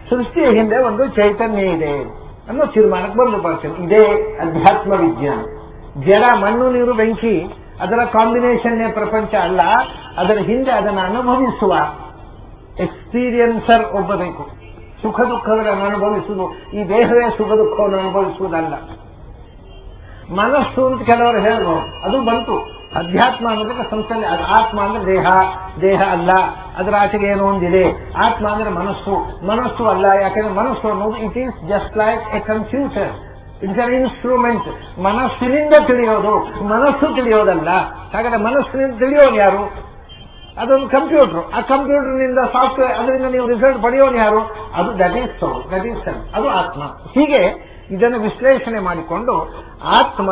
ಸೃಷ್ಟಿಯ ಹಿಂದೆ ಒಂದು ಚೈತನ್ಯ ಇದೆ ಅನ್ನೋ ತೀರ್ಮಾನಕ್ಕೆ ಬಂದು ಬರ್ತೀನಿ. ಇದೇ ಅಧ್ಯಾತ್ಮ ವಿಜ್ಞಾನ. ಜಡ, ಮಣ್ಣು, ನೀರು, ಬೆಂಕಿ ಅದರ ಕಾಂಬಿನೇಷನ್ನೇ ಪ್ರಪಂಚ ಅಲ್ಲ. ಅದರ ಹಿಂದೆ ಅದನ್ನು ಅನುಭವಿಸುವ ಎಕ್ಸ್ಪೀರಿಯನ್ಸರ್ ಒಬ್ಬ ಬೇಕು. ಸುಖ ದುಃಖಗಳನ್ನು ಅನುಭವಿಸುವುದು, ಈ ದೇಹವೇ ಸುಖ ದುಃಖವನ್ನು ಅನುಭವಿಸುವುದಲ್ಲ. ಮನಸ್ಸು ಅಂತ ಕೆಲವರು ಹೇಳಬಹುದು, ಅದು ಬಂತು. ಅಧ್ಯಾತ್ಮ ಅನ್ನೋದಕ್ಕೆ ಸಂಸ್ಥೆಯಲ್ಲಿ ಅದು ಆತ್ಮ ಅಂದ್ರೆ ದೇಹ ಅಲ್ಲ, ಅದರ ಆಚೆಗೆ ಏನೋ ಒಂದಿದೆ. ಆತ್ಮ ಅಂದ್ರೆ ಮನಸ್ಸು ಅಲ್ಲ. ಯಾಕೆಂದ್ರೆ ಮನಸ್ಸು ಅನ್ನೋದು it is just like A computer, it's an instrument. ಮನಸ್ಸಿನಿಂದ ತಿಳಿಯೋದು, ಮನಸ್ಸು ತಿಳಿಯೋದಲ್ಲ. ಹಾಗಾದ್ರೆ ಮನಸ್ಸಿನಿಂದ ತಿಳಿಯೋನು ಯಾರು? ಅದೊಂದು ಕಂಪ್ಯೂಟರ್. ಆ ಕಂಪ್ಯೂಟರ್ನಿಂದ ಸಾಫ್ಟ್ವೇರ್, ಅದರಿಂದ ನೀವು ರಿಸಲ್ಟ್ ಪಡೆಯೋನು ಯಾರು? ಅದು that is soul, that is self, ಅದು ಆತ್ಮ. ಹೀಗೆ ಇದನ್ನು ವಿಶ್ಲೇಷಣೆ ಮಾಡಿಕೊಂಡು ಆತ್ಮ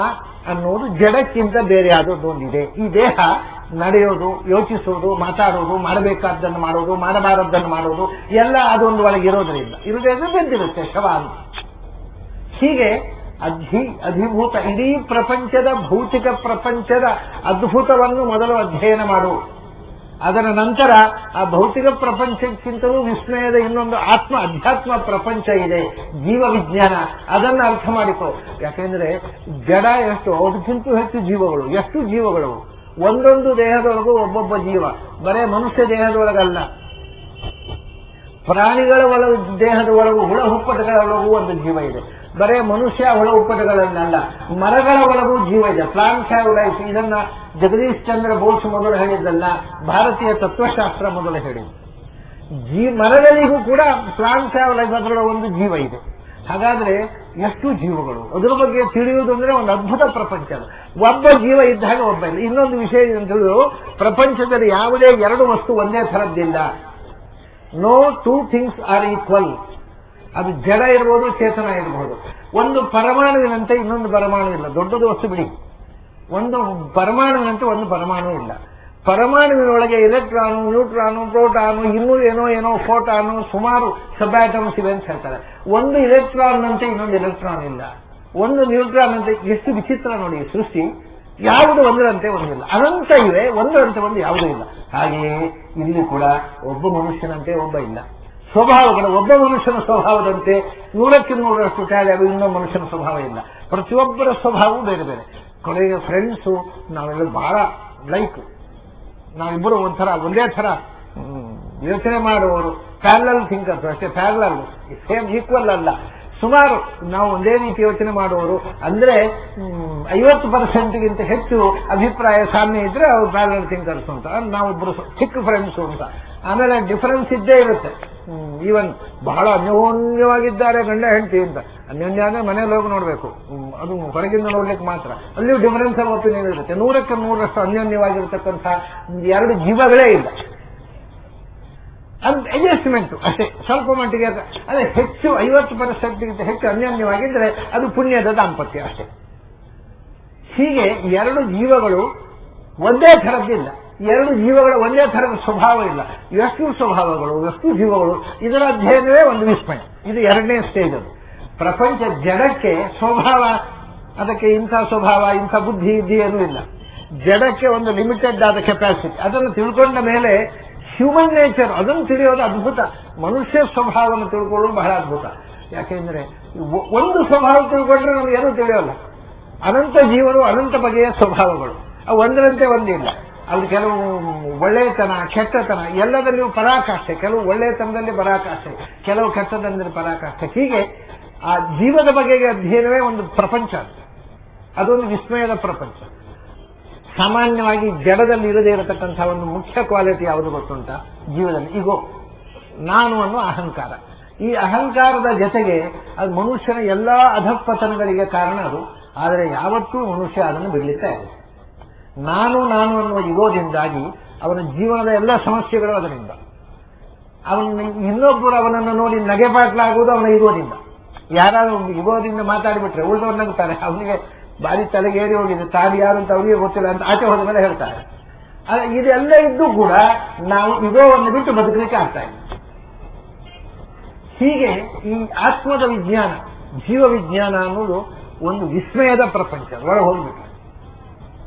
ಅನ್ನೋದು ಜಡಕ್ಕಿಂತ ಬೇರೆ ಆದದ್ದು ಒಂದಿದೆ. ಈ ದೇಹ ನಡೆಯೋದು, ಯೋಚಿಸೋದು, ಮಾತಾಡೋದು, ಮಾಡಬೇಕಾದ್ದನ್ನು ಮಾಡೋದು, ಮಾಡಬಾರದ್ದನ್ನು ಮಾಡೋದು ಎಲ್ಲ ಅದೊಂದು ಒಳಗೆ ಇರೋದ್ರಿಂದ ಇರುವುದೇ ಬೆಂದಿರುತ್ತೆ ಶವ ಅಂತ. ಹೀಗೆ ಅಧಿಭೂತ ಇಡೀ ಪ್ರಪಂಚದ ಭೌತಿಕ ಪ್ರಪಂಚದ ಅದ್ಭುತವನ್ನು ಮೊದಲು ಅಧ್ಯಯನ ಮಾಡು. ಅದರ ನಂತರ ಆ ಭೌತಿಕ ಪ್ರಪಂಚಕ್ಕಿಂತಲೂ ವಿಸ್ಮಯದ ಇನ್ನೊಂದು ಅಧ್ಯಾತ್ಮ ಪ್ರಪಂಚ ಇದೆ, ಜೀವ ವಿಜ್ಞಾನ. ಅದನ್ನು ಅರ್ಥ ಮಾಡಿಕೋ. ಯಾಕೆಂದ್ರೆ ಜಡ ಎಷ್ಟು, ಅದಕ್ಕಿಂತ ಹೆಚ್ಚು ಜೀವಗಳು. ಎಷ್ಟು ಜೀವಗಳು? ಒಂದೊಂದು ದೇಹದೊಳಗೂ ಒಬ್ಬೊಬ್ಬ ಜೀವ. ಬರೇ ಮನುಷ್ಯ ದೇಹದೊಳಗಲ್ಲ, ಪ್ರಾಣಿಗಳ ದೇಹದ ಒಳಗೂ, ಹುಳ ಹುಪ್ಪಟಗಳ ಒಳಗೂ ಒಂದು ಜೀವ ಇದೆ. ಬರೇ ಮನುಷ್ಯ ಹುಳ ಹುಪ್ಪಟಗಳನ್ನಲ್ಲ, ಮರಗಳ ಒಳಗೂ ಜೀವ ಇದೆ. Plants have life. ಇದನ್ನ ಜಗದೀಶ್ ಚಂದ್ರ ಬೋಸ್ ಮೊದಲು ಹೇಳಿದ್ದಲ್ಲ, ಭಾರತೀಯ ತತ್ವಶಾಸ್ತ್ರ ಮೊದಲು ಹೇಳಿದ್ದು. ಮರಗಳಿಗೂ ಕೂಡ ಪ್ಲಾಂಟ್ಸ್ ಹ್ಯಾವ್ ಲೈಫ್, ಅದರ ಒಂದು ಜೀವ ಇದೆ. ಹಾಗಾದ್ರೆ ಎಷ್ಟು ಜೀವಗಳು, ಅದರ ಬಗ್ಗೆ ತಿಳಿಯುವುದು ಅಂದ್ರೆ ಒಂದು ಅದ್ಭುತ ಪ್ರಪಂಚ. ಒಬ್ಬ ಜೀವ ಇದ್ದಾಗ ಒಬ್ಬ ಇಲ್ಲ. ಇನ್ನೊಂದು ವಿಷಯ ಅಂತಂದ್ರು, ಪ್ರಪಂಚದಲ್ಲಿ ಯಾವುದೇ ಎರಡು ವಸ್ತು ಒಂದೇ ಥರದ್ದಿಲ್ಲ. No two things are equal. ಅದು ಜಡ ಇರಬಹುದು, ಚೇತನ ಇರಬಹುದು. ಒಂದು ಪರಮಾಣುವಿನಂತೆ ಇನ್ನೊಂದು ಪರಮಾಣು ಇಲ್ಲ. ದೊಡ್ಡದು ವಸ್ತು ಬಿಡಿ, ಒಂದು ಪರಮಾಣುವಿನಂತೆ ಒಂದು ಪರಮಾಣು ಇಲ್ಲ. ಪರಮಾಣುವಿನೊಳಗೆ ಎಲೆಕ್ಟ್ರಾನು, ನ್ಯೂಟ್ರಾನು, ಪ್ರೋಟಾನು, ಇನ್ನೂ ಏನೋ ಫೋಟಾನು, ಸುಮಾರು ಸಬ್ ಆಟಮ್ಸ್ ಇವೆ ಅಂತ ಹೇಳ್ತಾರೆ. ಒಂದು ಇಲೆಕ್ಟ್ರಾನ್ ಅಂತೆ ಇನ್ನೊಂದು ಎಲೆಕ್ಟ್ರಾನ್ ಇಲ್ಲ, ಒಂದು ನ್ಯೂಟ್ರಾನ್ ಅಂತೆ. ಎಷ್ಟು ವಿಚಿತ್ರ ನೋಡಿ ಸೃಷ್ಟಿ. ಯಾವುದು ಒಂದರಂತೆ ಒಂದಿಲ್ಲ, ಅನಂತ ಇವೆ, ಒಂದರಂತೆ ಒಂದು ಯಾವುದೂ ಇಲ್ಲ. ಹಾಗೆಯೇ ಇಲ್ಲಿ ಕೂಡ ಒಬ್ಬ ಮನುಷ್ಯನಂತೆ ಒಬ್ಬ ಇಲ್ಲ. ಸ್ವಭಾವಗಳು ಒಬ್ಬ ಮನುಷ್ಯನ ಸ್ವಭಾವದಂತೆ 100% ಟ್ಯಾಲಿ ಅದು ಇನ್ನೊಬ್ಬ ಮನುಷ್ಯನ ಸ್ವಭಾವ ಇಲ್ಲ. ಪ್ರತಿಯೊಬ್ಬರ ಸ್ವಭಾವವೂ ಬೇರೆ ಬೇರೆ. ಕೊನೆಗೆ ಫ್ರೆಂಡ್ಸು ನಾವೆಲ್ಲ ಬಹಳ ಲೈಕ್, ನಾವಿಬ್ಬರು ಒಂಥರ ಒಂದೇ ಥರ ಯೋಚನೆ ಮಾಡುವವರು, ಪ್ಯಾರಲಲ್ ಥಿಂಕರ್ಸ್ ಅಷ್ಟೇ. ಪ್ಯಾರಲಲ್, ಸೇಮ್, ಈಕ್ವಲ್ ಅಲ್ಲ. ಸುಮಾರು ನಾವು ಒಂದೇ ರೀತಿ ಯೋಚನೆ ಮಾಡುವವರು. ಅಂದ್ರೆ 50%ಗಿಂತ ಹೆಚ್ಚು ಅಭಿಪ್ರಾಯ ಸಾಮ್ಯ ಇದ್ರೆ ಅವ್ರು ಪ್ಯಾರಲಲ್ ಥಿಂಕರ್ಸ್ ಅಂತ. ನಾವಿಬ್ಬರು ಚಿಕ್ಕ ಫ್ರೆಂಡ್ಸು ಅಂತ. ಆಮೇಲೆ ಡಿಫರೆನ್ಸ್ ಇದ್ದೇ ಇರುತ್ತೆ. ಈವನ್ ಬಹಳ ಅನ್ಯೋನ್ಯವಾಗಿದ್ದಾರೆ ಗಂಡ ಹೆಂಡತಿ ಅಂತ. ಅನ್ಯೋನ್ಯ ಅಂದ್ರೆ ಮನೇಲಿ ಹೋಗಿ ನೋಡ್ಬೇಕು, ಅದು ಹೊರಗಿಂದ ನೋಡ್ಲಿಕ್ಕೆ ಮಾತ್ರ. ಅಲ್ಲಿಯೂ ಡಿಫರೆನ್ಸ್ ಆಫ್ ಒಪಿನಿಯನ್ ಇರುತ್ತೆ. 100ಕ್ಕೆ 100ರಷ್ಟು ಅನ್ಯೋನ್ಯವಾಗಿರ್ತಕ್ಕಂಥ ಎರಡು ಜೀವಗಳೇ ಇಲ್ಲ. ಅದು ಅಡ್ಜಸ್ಟ್ಮೆಂಟ್ ಅಷ್ಟೇ, ಸ್ವಲ್ಪ ಮಟ್ಟಿಗೆ. ಅದೇ ಹೆಚ್ಚು 50%ಗಿಂತ ಹೆಚ್ಚು ಅನ್ಯೋನ್ಯವಾಗಿದ್ದರೆ ಅದು ಪುಣ್ಯದ ದಾಂಪತ್ಯ ಅಷ್ಟೇ. ಹೀಗೆ ಎರಡು ಜೀವಗಳು ಒಂದೇ ಥರದ್ದಿಲ್ಲ, ಎರಡು ಜೀವಗಳ ಒಂದೇ ಥರದ ಸ್ವಭಾವ ಇಲ್ಲ. ಎಷ್ಟು ಸ್ವಭಾವಗಳು, ಎಷ್ಟು ಜೀವಗಳು, ಇದರ ಅಧ್ಯಯನವೇ ಒಂದು ವಿಸ್ಮಯ. ಇದು ಎರಡನೇ ಸ್ಟೇಜ್. ಅದು ಪ್ರಪಂಚ ಜಡಕ್ಕೆ ಸ್ವಭಾವ, ಅದಕ್ಕೆ ಇಂಥ ಸ್ವಭಾವ ಇಂಥ ಬುದ್ಧಿ ಇದ್ದಿ ಏನೂ ಇಲ್ಲ. ಜಡಕ್ಕೆ ಒಂದು ಲಿಮಿಟೆಡ್ ಆದ ಕೆಪಾಸಿಟಿ. ಅದನ್ನು ತಿಳ್ಕೊಂಡ ಮೇಲೆ ಹ್ಯೂಮನ್ ನೇಚರ್ ಅದನ್ನು ತಿಳಿಯೋದು ಅದ್ಭುತ. ಮನುಷ್ಯ ಸ್ವಭಾವವನ್ನು ತಿಳ್ಕೊಳ್ಳೋದು ಬಹಳ ಅದ್ಭುತ. ಯಾಕೆಂದ್ರೆ ಒಂದು ಸ್ವಭಾವ ತಿಳ್ಕೊಂಡ್ರೆ ನಮ್ಗೆ ಏನೂ ತಿಳಿಯೋಲ್ಲ. ಅನಂತ ಜೀವರು, ಅನಂತ ಬಗೆಯ ಸ್ವಭಾವಗಳು, ಅವು ಒಂದರಂತೆ ಒಂದಿಲ್ಲ. ಅಲ್ಲಿ ಕೆಲವು ಒಳ್ಳೆಯತನ, ಕೆಟ್ಟತನ ಎಲ್ಲದಲ್ಲಿಯೂ ಪರಾಕಾಷ್ಠೆ. ಕೆಲವು ಒಳ್ಳೆಯತನದಲ್ಲಿ ಪರಾಕಾಷ್ಠೆ, ಕೆಲವು ಕೆಟ್ಟತನದಲ್ಲಿ ಪರಾಕಾಷ್ಠೆ. ಹೀಗೆ ಆ ಜೀವದ ಬಗೆಗೆ ಅಧ್ಯಯನವೇ ಒಂದು ಪ್ರಪಂಚ. ಅದೊಂದು ವಿಸ್ಮಯದ ಪ್ರಪಂಚ. ಸಾಮಾನ್ಯವಾಗಿ ಜಡದಲ್ಲಿ ಇರದೇ ಇರತಕ್ಕಂಥ ಒಂದು ಮುಖ್ಯ ಕ್ವಾಲಿಟಿ ಯಾವುದು ಗೊತ್ತುಂಟ ಜೀವದಲ್ಲಿ? ಈಗೋ, ನಾನು ಅನ್ನೋ ಅಹಂಕಾರ. ಈ ಅಹಂಕಾರದ ಜೊತೆಗೆ ಅದು ಮನುಷ್ಯನ ಎಲ್ಲಾ ಅಧಃಪತನಗಳಿಗೆ ಕಾರಣ ಅದು. ಆದರೆ ಯಾವತ್ತೂ ಮನುಷ್ಯ ಅದನ್ನು ಬಿಡಲಿಕ್ಕೆ ಇದೆ. ನಾನು ಅನ್ನುವ ಇಗೋದಿಂದಾಗಿ ಅವನ ಜೀವನದ ಎಲ್ಲ ಸಮಸ್ಯೆಗಳು ಅದರಿಂದ. ಇನ್ನೊಬ್ಬರು ಅವನನ್ನು ನೋಡಿ ನಗೆಪಾಟ್ಲಾಗುವುದು ಅವನ ಇಗೋದಿಂದ. ಯಾರಾದ್ರೂ ಇಗೋದಿಂದ ಮಾತಾಡಿಬಿಟ್ರೆ ಉಳಿದವ್ರು ನಗುತ್ತಾರೆ. ಅವನಿಗೆ ಬಾರಿ ತಲೆಗೇರಿ ಹೋಗಿದೆ, ತಾನು ಯಾರು ಅಂತ ಅವನಿಗೆ ಗೊತ್ತಿಲ್ಲ ಅಂತ ಆಚೆ ಹೋದ ಮೇಲೆ ಹೇಳ್ತಾರೆ. ಇದೆಲ್ಲ ಇದ್ದು ಕೂಡ ನಾವು ಇಗೋವನ್ನು ಬಿಟ್ಟು ಬದುಕಲಿಕ್ಕೆ ಆಗ್ತಾ ಇಲ್ಲ. ಹೀಗೆ ಈ ಆತ್ಮದ ವಿಜ್ಞಾನ, ಜೀವ ವಿಜ್ಞಾನ ಅನ್ನೋದು ಒಂದು ವಿಸ್ಮಯದ ಪ್ರಪಂಚ. ಒಳ ಹೋಗ್ಬಿಟ್ಟು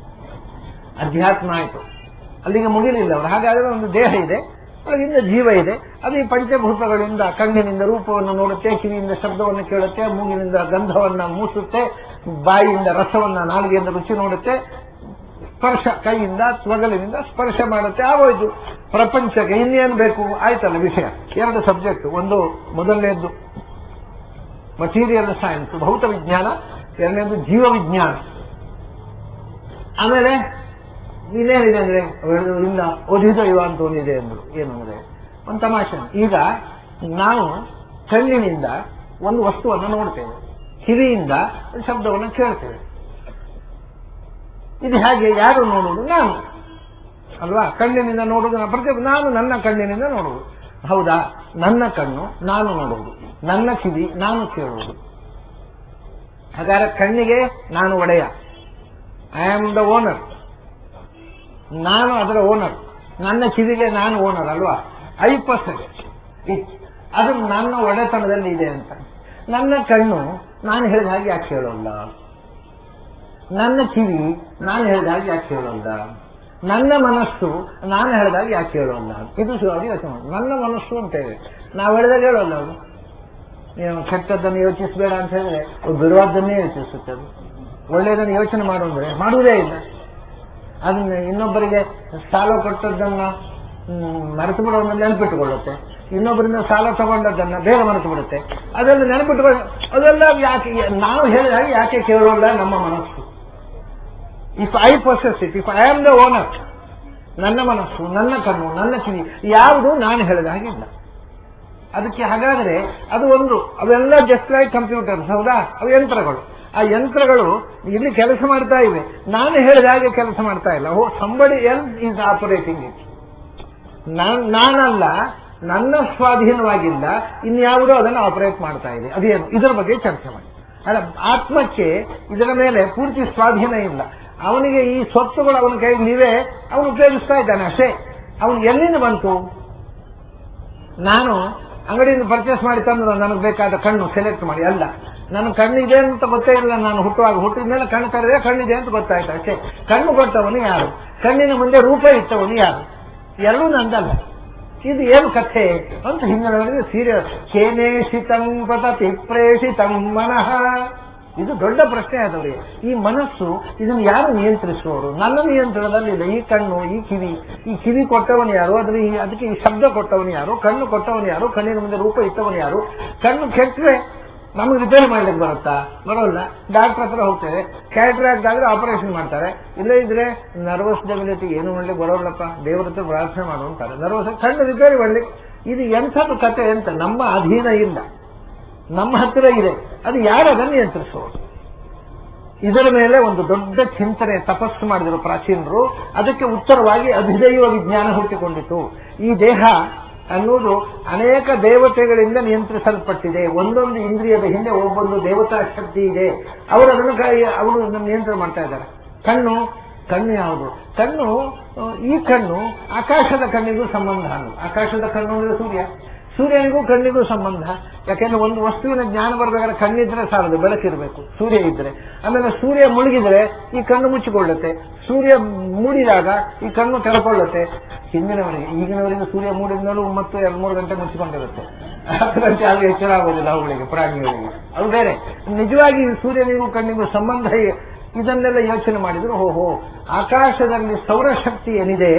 ಅಧ್ಯಾತ್ಮ ಆಯಿತು, ಅಲ್ಲಿಗೆ ಮುಗಿಲಿಲ್ಲ ಅವರು. ಹಾಗಾದರೆ ಒಂದು ದೇಹ ಇದೆ, ಒಳಗಿಂದ ಜೀವ ಇದೆ. ಅದು ಈ ಪಂಚಭೂತಗಳಿಂದ ಕಣ್ಣಿನಿಂದ ರೂಪವನ್ನು ನೋಡುತ್ತೆ, ಕಿವಿಯಿಂದ ಶಬ್ದವನ್ನು ಕೇಳುತ್ತೆ, ಮೂಗಿನಿಂದ ಗಂಧವನ್ನು ಮೂಸುತ್ತೆ, ಬಾಯಿಯಿಂದ ರಸವನ್ನ, ನಾಲಿಗೆಯಿಂದ ರುಚಿ ನೋಡುತ್ತೆ, ಸ್ಪರ್ಶ ಕೈಯಿಂದ ಸ್ವಗಲಿನಿಂದ ಸ್ಪರ್ಶ ಮಾಡುತ್ತೆ. ಆಗೋಯ್ತು ಪ್ರಪಂಚಕ್ಕೆ ಇನ್ನೇನು ಬೇಕು? ಆಯ್ತಲ್ಲ ವಿಷಯ. ಎರಡು ಸಬ್ಜೆಕ್ಟ್, ಒಂದು ಮೊದಲನೇದ್ದು ಮಟೀರಿಯಲ್ ಸೈನ್ಸ್, ಭೌತ ವಿಜ್ಞಾನ, ಎರಡನೇದು ಜೀವ ವಿಜ್ಞಾನ. ಆಮೇಲೆ ಇನ್ನೇನಿದೆ ಅಂದ್ರೆ ಇಲ್ಲ ಒದಿದ ಇವ ಅಂತ ಒಂದಿದೆ ಅಂದ್ರು. ಏನು ಅಂದ್ರೆ ಒಂದು ತಮಾಷೆ. ಈಗ ನಾವು ಕಣ್ಣಿನಿಂದ ಒಂದು ವಸ್ತುವನ್ನು ನೋಡ್ತೇವೆ, ಕಿವಿಯಿಂದ ಶಬ್ದವನ್ನು ಕೇಳ್ತೇವೆ. ಇದು ಹೇಗೆ? ಯಾರು ನೋಡುವುದು? ನಾನು ಅಲ್ವಾ? ಕಣ್ಣಿನಿಂದ ನೋಡುವುದು ಪ್ರತಿಯೊಬ್ಬ. ನಾನು ನನ್ನ ಕಣ್ಣಿನಿಂದ ನೋಡುವುದು. ಹೌದಾ? ನನ್ನ ಕಣ್ಣು ನಾನು ನೋಡುವುದು, ನನ್ನ ಕಿವಿ ನಾನು ಕೇಳುವುದು. ಹಾಗಾದ್ರೆ ಕಣ್ಣಿಗೆ ನಾನು ಒಡೆಯ, ಐ ಆಮ್ ದ ಓನರ್, ನಾನು ಅದರ ಓನರ್. ನನ್ನ ಕಿವಿಗೆ ನಾನು ಓನರ್ ಅಲ್ವಾ? 5% ಅದು ನನ್ನ ಒಡೆತನದಲ್ಲಿ ಇದೆ ಅಂತ. ನನ್ನ ಕಣ್ಣು ನಾನು ಹೇಳಿದ ಹಾಗೆ ಯಾಕೆ ಹೇಳೋಲ್ಲ? ನನ್ನ ಕಿವಿ ನಾನು ಹೇಳಿದ ಹಾಗೆ ಯಾಕೆ ಹೇಳೋಲ್ಲ? ನನ್ನ ಮನಸ್ಸು ನಾನು ಹೇಳಿದಾಗ ಯಾಕೆ ಹೇಳೋಲ್ಲ? ಇದು ಯೋಚನೆ ಮಾಡಿ. ನನ್ನ ಮನಸ್ಸು ಅಂತೇವೆ, ನಾವು ಹೇಳಿದಾಗ ಹೇಳೋಲ್ಲ. ಅದು ನೀವು ಕೆಟ್ಟದ್ದನ್ನು ಯೋಚಿಸಬೇಡ ಅಂತ ಹೇಳಿದ್ರೆ ಬಿಡುವಾದ್ದನ್ನೇ ಯೋಚಿಸುತ್ತೆ. ಅದು ಒಳ್ಳೆಯದನ್ನು ಯೋಚನೆ ಮಾಡುವಂದ್ರೆ ಮಾಡುವುದೇ ಇಲ್ಲ. ಅದನ್ನ ಇನ್ನೊಬ್ಬರಿಗೆ ಸಾಲ ಕೊಟ್ಟದ್ದನ್ನ ಮರೆತು ಬಿಡೋದನ್ನ ನೆನಪಿಟ್ಟುಕೊಳ್ಳುತ್ತೆ, ಇನ್ನೊಬ್ಬರಿಂದ ಸಾಲ ತಗೊಂಡದ್ದನ್ನ ಬೇಗ ಮರೆತು ಬಿಡುತ್ತೆ. ಅದೆಲ್ಲ ನೆನಪಿಟ್ಟುಕೊಳ್ಳ, ಅದೆಲ್ಲ ಯಾಕೆ ನಾವು ಹೇಳಿದಾಗ ಯಾಕೆ ಕೇಳೋಲ್ಲ ನಮ್ಮ ಮನಸ್ಸು? If I possess it, if I am the owner, ನನ್ನ ಮನಸ್ಸು, ನನ್ನ ಕಣ್ಣು, ನನ್ನ ಕಿವಿ ಯಾವುದು ನಾನು ಹೇಳಿದ ಹಾಗಿಲ್ಲ. ಅದಕ್ಕೆ ಹಾಗಾದರೆ ಅದು ಒಂದು, ಅವೆಲ್ಲ ಜಸ್ಟ್ ಲೈಕ್ ಕಂಪ್ಯೂಟರ್ಸ್, ಹೌದಾ? ಅವು ಯಂತ್ರಗಳು. ಆ ಯಂತ್ರಗಳು ಇಲ್ಲಿ ಕೆಲಸ ಮಾಡ್ತಾ ಇವೆ, ನಾನು ಹೇಳಿದ ಹಾಗೆ ಕೆಲಸ ಮಾಡ್ತಾ ಇಲ್ಲ. Somebody else is operating it. ನಾನಲ್ಲ, ನನ್ನ ಸ್ವಾಧೀನವಾಗಿಲ್ಲ, ಇನ್ಯಾವುದೋ ಅದನ್ನು ಆಪರೇಟ್ ಮಾಡ್ತಾ ಇದೆ. ಅದೇನು? ಇದರ ಬಗ್ಗೆ ಚರ್ಚೆ ಮಾಡಿ. ಅಲ್ಲ, ಆತ್ಮಕ್ಕೆ ಇದರ ಮೇಲೆ ಪೂರ್ತಿ ಸ್ವಾಧೀನ ಇಲ್ಲ. ಅವನಿಗೆ ಈ ಸ್ವತ್ತುಗಳು ಅವನ ಕೈಲಿವೆ, ಅವನು ಉಪಯೋಗಿಸ್ತಾ ಇದ್ದಾನೆ ಅಷ್ಟೇ. ಅವನು ಎಲ್ಲಿಂದ ಬಂತು? ನಾನು ಅಂಗಡಿಯಿಂದ ಪರ್ಚೇಸ್ ಮಾಡಿ ತಂದು ನನಗೆ ಬೇಕಾದ ಕಣ್ಣು ಸೆಲೆಕ್ಟ್ ಮಾಡಿ ಅಲ್ಲ. ನನ್ನ ಕಣ್ಣಿದೆ ಅಂತ ಗೊತ್ತೇ ಇಲ್ಲ. ನಾನು ಹುಟ್ಟಿದ ಮೇಲೆ ಕಣ್ಣು ಕರೆದ್ರೆ ಕಣ್ಣಿದೆ ಅಂತ ಗೊತ್ತಾಯ್ತು ಅಷ್ಟೇ. ಕಣ್ಣು ಕೊಟ್ಟವನು ಯಾರು? ಕಣ್ಣಿನ ಮುಂದೆ ರೂಪ ಇಟ್ಟವನು ಯಾರು? ಎರಡೂ ನಂದಲ್ಲ. ಇದು ಏನು ಕಥೆ ಅಂತ ಹಿಂದೆ ಸೀರಿಯಸ್. ಕೇನೇಷಿತಂ ಪತತಿ ಪ್ರೇಷಿತಂ ಮನಃ. ಇದು ದೊಡ್ಡ ಪ್ರಶ್ನೆ ಆದವ್ರಿಗೆ. ಈ ಮನಸ್ಸು ಇದನ್ನು ಯಾರು ನಿಯಂತ್ರಿಸುವವರು? ನನ್ನ ನಿಯಂತ್ರಣದಲ್ಲಿಲ್ಲ. ಈ ಕಣ್ಣು, ಈ ಕಿವಿ ಕೊಟ್ಟವನು ಯಾರು? ಅದಕ್ಕೆ ಈ ಶಬ್ದ ಕೊಟ್ಟವನು ಯಾರು? ಕಣ್ಣು ಕೊಟ್ಟವನು ಯಾರು? ಕಣ್ಣಿನ ಮುಂದೆ ರೂಪ ಇಟ್ಟವನು ಯಾರು? ಕಣ್ಣು ಕೆಟ್ಟರೆ ನಮಗೆ ರಿಪೇರ್ ಮಾಡ್ಲಿಕ್ಕೆ ಬರುತ್ತಾ? ಬರೋಲ್ಲ. ಡಾಕ್ಟರ್ ಹತ್ರ ಹೋಗ್ತೇವೆ, ಕ್ಯಾಟ್ರಾಕ್ಟ್ ಆದ್ರೆ ಆಪರೇಷನ್ ಮಾಡ್ತಾರೆ. ಇಲ್ಲ ಇದ್ರೆ ನರ್ವಸ್ ಡೆಬಿಲಿಟಿ, ಏನು ಮಾಡ್ಲಿಕ್ಕೆ ಬರೋಲ್ಲಪ್ಪ, ದೇವರ ಹತ್ರ ಪ್ರಾರ್ಥನೆ ಮಾಡುವಂತಾರೆ. ನರ್ವಸ್ ಕಣ್ಣು ರಿಪೇರಿ ಮಾಡ್ಲಿಕ್ಕೆ. ಇದು ಎಂಥದ್ದು ಕಥೆ ಅಂತ ನಮ್ಮ ಅಧೀನ ಇಲ್ಲ, ನಮ್ಮ ಹತ್ತಿರ ಇದೆ. ಅದು ಯಾರು ಅದನ್ನು ನಿಯಂತ್ರಿಸುವುದು? ಇದರ ಮೇಲೆ ಒಂದು ದೊಡ್ಡ ಚಿಂತನೆ, ತಪಸ್ಸು ಮಾಡಿದರು ಪ್ರಾಚೀನರು. ಅದಕ್ಕೆ ಉತ್ತರವಾಗಿ ಅಧಿದೈವ ವಿಜ್ಞಾನ ಹುಟ್ಟಿಕೊಂಡಿತು. ಈ ದೇಹ ಅನ್ನುವುದು ಅನೇಕ ದೇವತೆಗಳಿಂದ ನಿಯಂತ್ರಿಸಲ್ಪಟ್ಟಿದೆ. ಒಂದೊಂದು ಇಂದ್ರಿಯದ ಹಿಂದೆ ಒಬ್ಬೊಂದು ದೇವತಾ ಶಕ್ತಿ ಇದೆ. ಅವರು ಅದನ್ನು ನಿಯಂತ್ರಣ ಮಾಡ್ತಾ ಇದ್ದಾರೆ. ಕಣ್ಣು ಯಾವುದು? ಕಣ್ಣು, ಈ ಕಣ್ಣು ಆಕಾಶದ ಕಣ್ಣಿಗೂ ಸಂಬಂಧ. ಆಕಾಶದ ಕಣ್ಣು ಅಂದ್ರೆ ಸೂರ್ಯನಿಗೂ ಕಣ್ಣಿಗೂ ಸಂಬಂಧ. ಯಾಕೆಂದ್ರೆ ಒಂದು ವಸ್ತುವಿನ ಜ್ಞಾನ ಬರಬೇಕಾದ್ರೆ ಕಣ್ಣಿದ್ರೆ ಸಾಲದು, ಬೆಳಕಿರಬೇಕು. ಸೂರ್ಯ ಇದ್ರೆ, ಆಮೇಲೆ ಸೂರ್ಯ ಮುಳುಗಿದ್ರೆ ಈ ಕಣ್ಣು ಮುಚ್ಚಿಕೊಳ್ಳುತ್ತೆ, ಸೂರ್ಯ ಮೂಡಿದಾಗ ಈ ಕಣ್ಣು ತೆರೆಕೊಳ್ಳುತ್ತೆ. ಈಗಿನವರಿಗೆ ಸೂರ್ಯ ಮೂಡಿದ್ಮೇಲೂ ಮತ್ತು 2-3 ಗಂಟೆ ಮುಚ್ಚಿಕೊಂಡಿರುತ್ತೆ. 10 ಗಂಟೆ ಆದ್ರೂ ಎಚ್ಚರ ಆಗೋದಿಲ್ಲ ಅವುಗಳಿಗೆ, ಪ್ರಾಣಿಗಳಿಗೆ. ಅದು ಬೇರೆ. ನಿಜವಾಗಿ ಸೂರ್ಯನಿಗೂ ಕಣ್ಣಿಗೂ ಸಂಬಂಧ. ಇದನ್ನೆಲ್ಲ ಯೋಚನೆ ಮಾಡಿದ್ರು. ಓಹೋ, ಆಕಾಶದಲ್ಲಿ ಸೌರಶಕ್ತಿ ಏನಿದೆ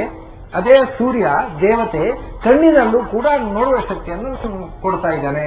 ಅದೇ ಸೂರ್ಯ ದೇವತೆ ಕಣ್ಣಿನಲ್ಲೂ ಕೂಡ ನೋಡುವ ಶಕ್ತಿಯನ್ನು ಕೊಡ್ತಾ ಇದ್ದಾನೆ.